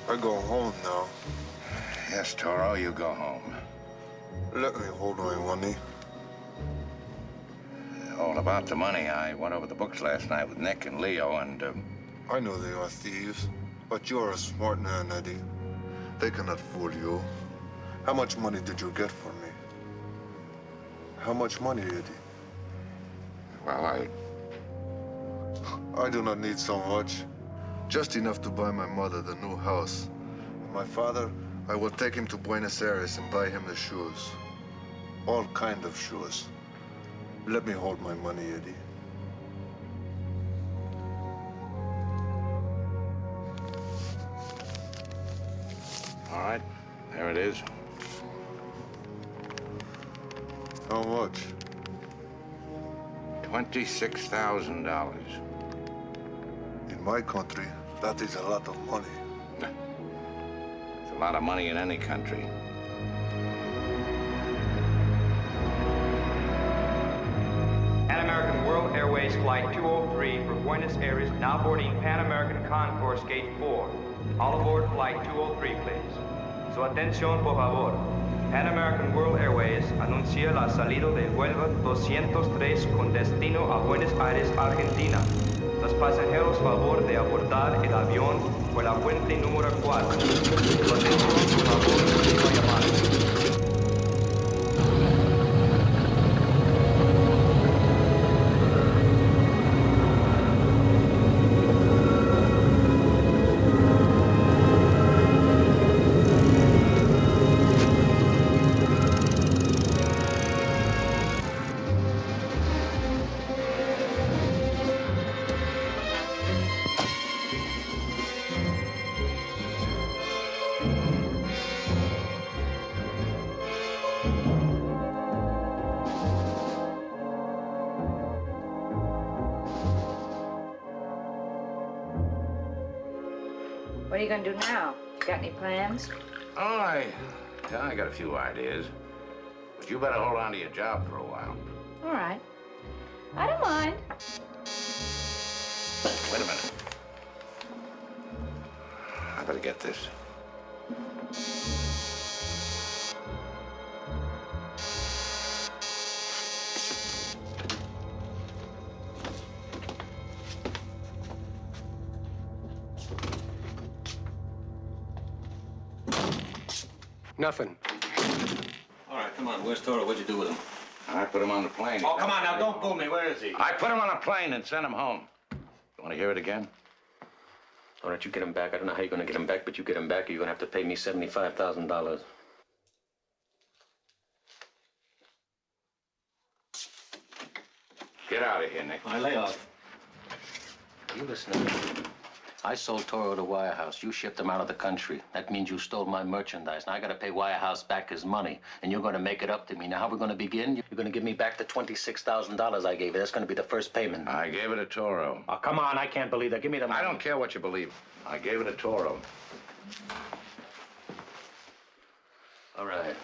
I go home now. Yes, Toro, you go home. Let me hold my money. All about the money. I went over the books last night with Nick and Leo, and I know they are thieves, but you're a smart man, Eddie. They cannot fool you. How much money did you get for me? How much money, Eddie? well, I do not need so much. Just enough to buy my mother the new house. And my father, I will take him to Buenos Aires and buy him the shoes. All kind of shoes. Let me hold my money, Eddie. all right, there it is. How much? $26,000. In my country, that is a lot of money. It's a lot of money in any country. Pan American World Airways Flight 203 for Buenos Aires, now boarding Pan American Concourse Gate 4. All aboard Flight 203, please. Su atención, por favor. Pan American World Airways anuncia la salida del vuelo 203 con destino a Buenos Aires, Argentina. Los pasajeros favor de abordar el avión por la puente número 4. Su atención, por favor, última llamada. gonna do now? Got any plans? Oh, I got a few ideas. But you better hold on to your job for a while. All right. I don't mind. Wait a minute. I better get this. Nothing. All right, come on. Where's Toro? What'd you do with him? I put him on the plane. Oh, come on now. Don't fool me. Where is he? I put him on a plane and sent him home. You want to hear it again? All right, you get him back. I don't know how you're going to get him back, but you get him back or you're going to have to pay me $75,000. Get out of here, Nick. I lay off. You listen to me. I sold Toro to Wirehouse. You shipped him out of the country. That means you stole my merchandise. Now I got to pay Wirehouse back his money, and you're going to make it up to me. Now, how are we going to begin? You're going to give me back the $26,000 I gave you. That's going to be the first payment. I gave it to Toro. Oh, come on. I can't believe that. Give me the money. I don't care what you believe. I gave it to Toro. All right.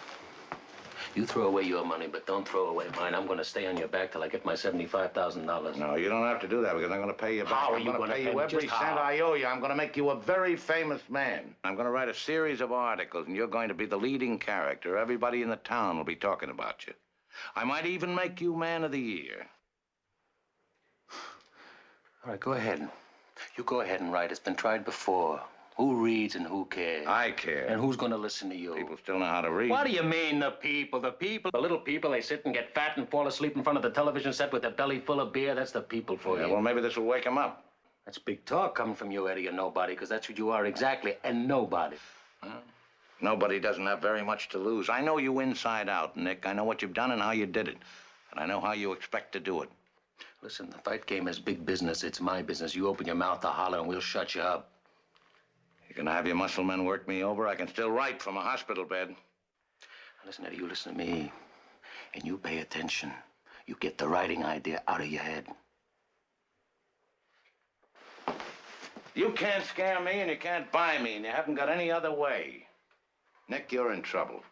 You throw away your money, but don't throw away mine. I'm going to stay on your back till I get my $75,000. No, you don't have to do that because I'm going to pay you back. How are I'm you going to pay you me? every Just cent how? I owe you. I'm going to make you a very famous man. I'm going to write a series of articles, and you're going to be the leading character. Everybody in the town will be talking about you. I might even make you Man of the Year. All right, go ahead. You go ahead and write. It's been tried before. Who reads and who cares? I care. And who's going to listen to you? People still know how to read. What do you mean, the people? The people? The little people, they sit and get fat and fall asleep in front of the television set with their belly full of beer. That's the people for Yeah, you. well, maybe this will wake them up. That's big talk coming from you, Eddie, a nobody, because that's what you are exactly, a nobody. Nobody doesn't have very much to lose. I know you inside out, Nick. I know what you've done and how you did it. And I know how you expect to do it. Listen, the fight game is big business. It's my business. You open your mouth to holler and we'll shut you up. You're gonna have your muscle men work me over? I can still write from a hospital bed. Listen, Eddie, you listen to me. And you pay attention. You get the writing idea out of your head. You can't scare me and you can't buy me, and you haven't got any other way. Nick, you're in trouble.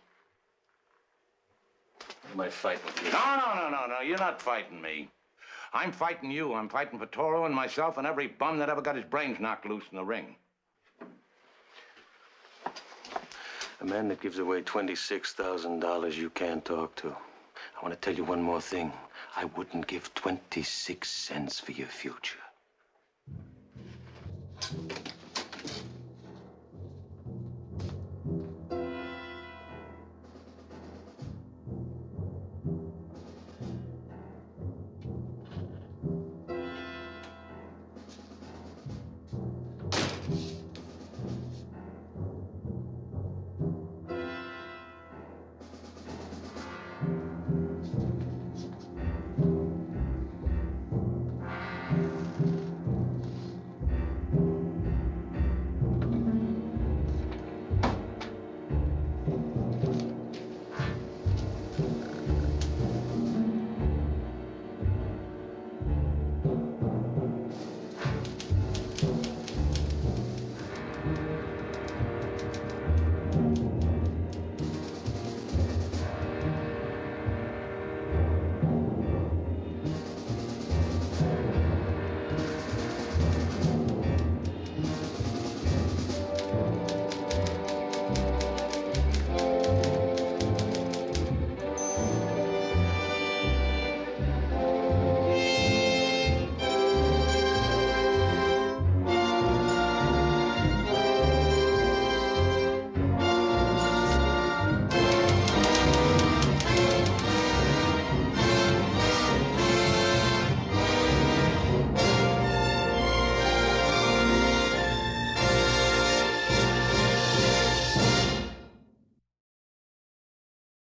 You might fight with you. No. You're not fighting me. I'm fighting you. I'm fighting for Toro and myself and every bum that ever got his brains knocked loose in the ring. A man that gives away $26,000 you can't talk to. I want to tell you one more thing. I wouldn't give 26 cents for your future.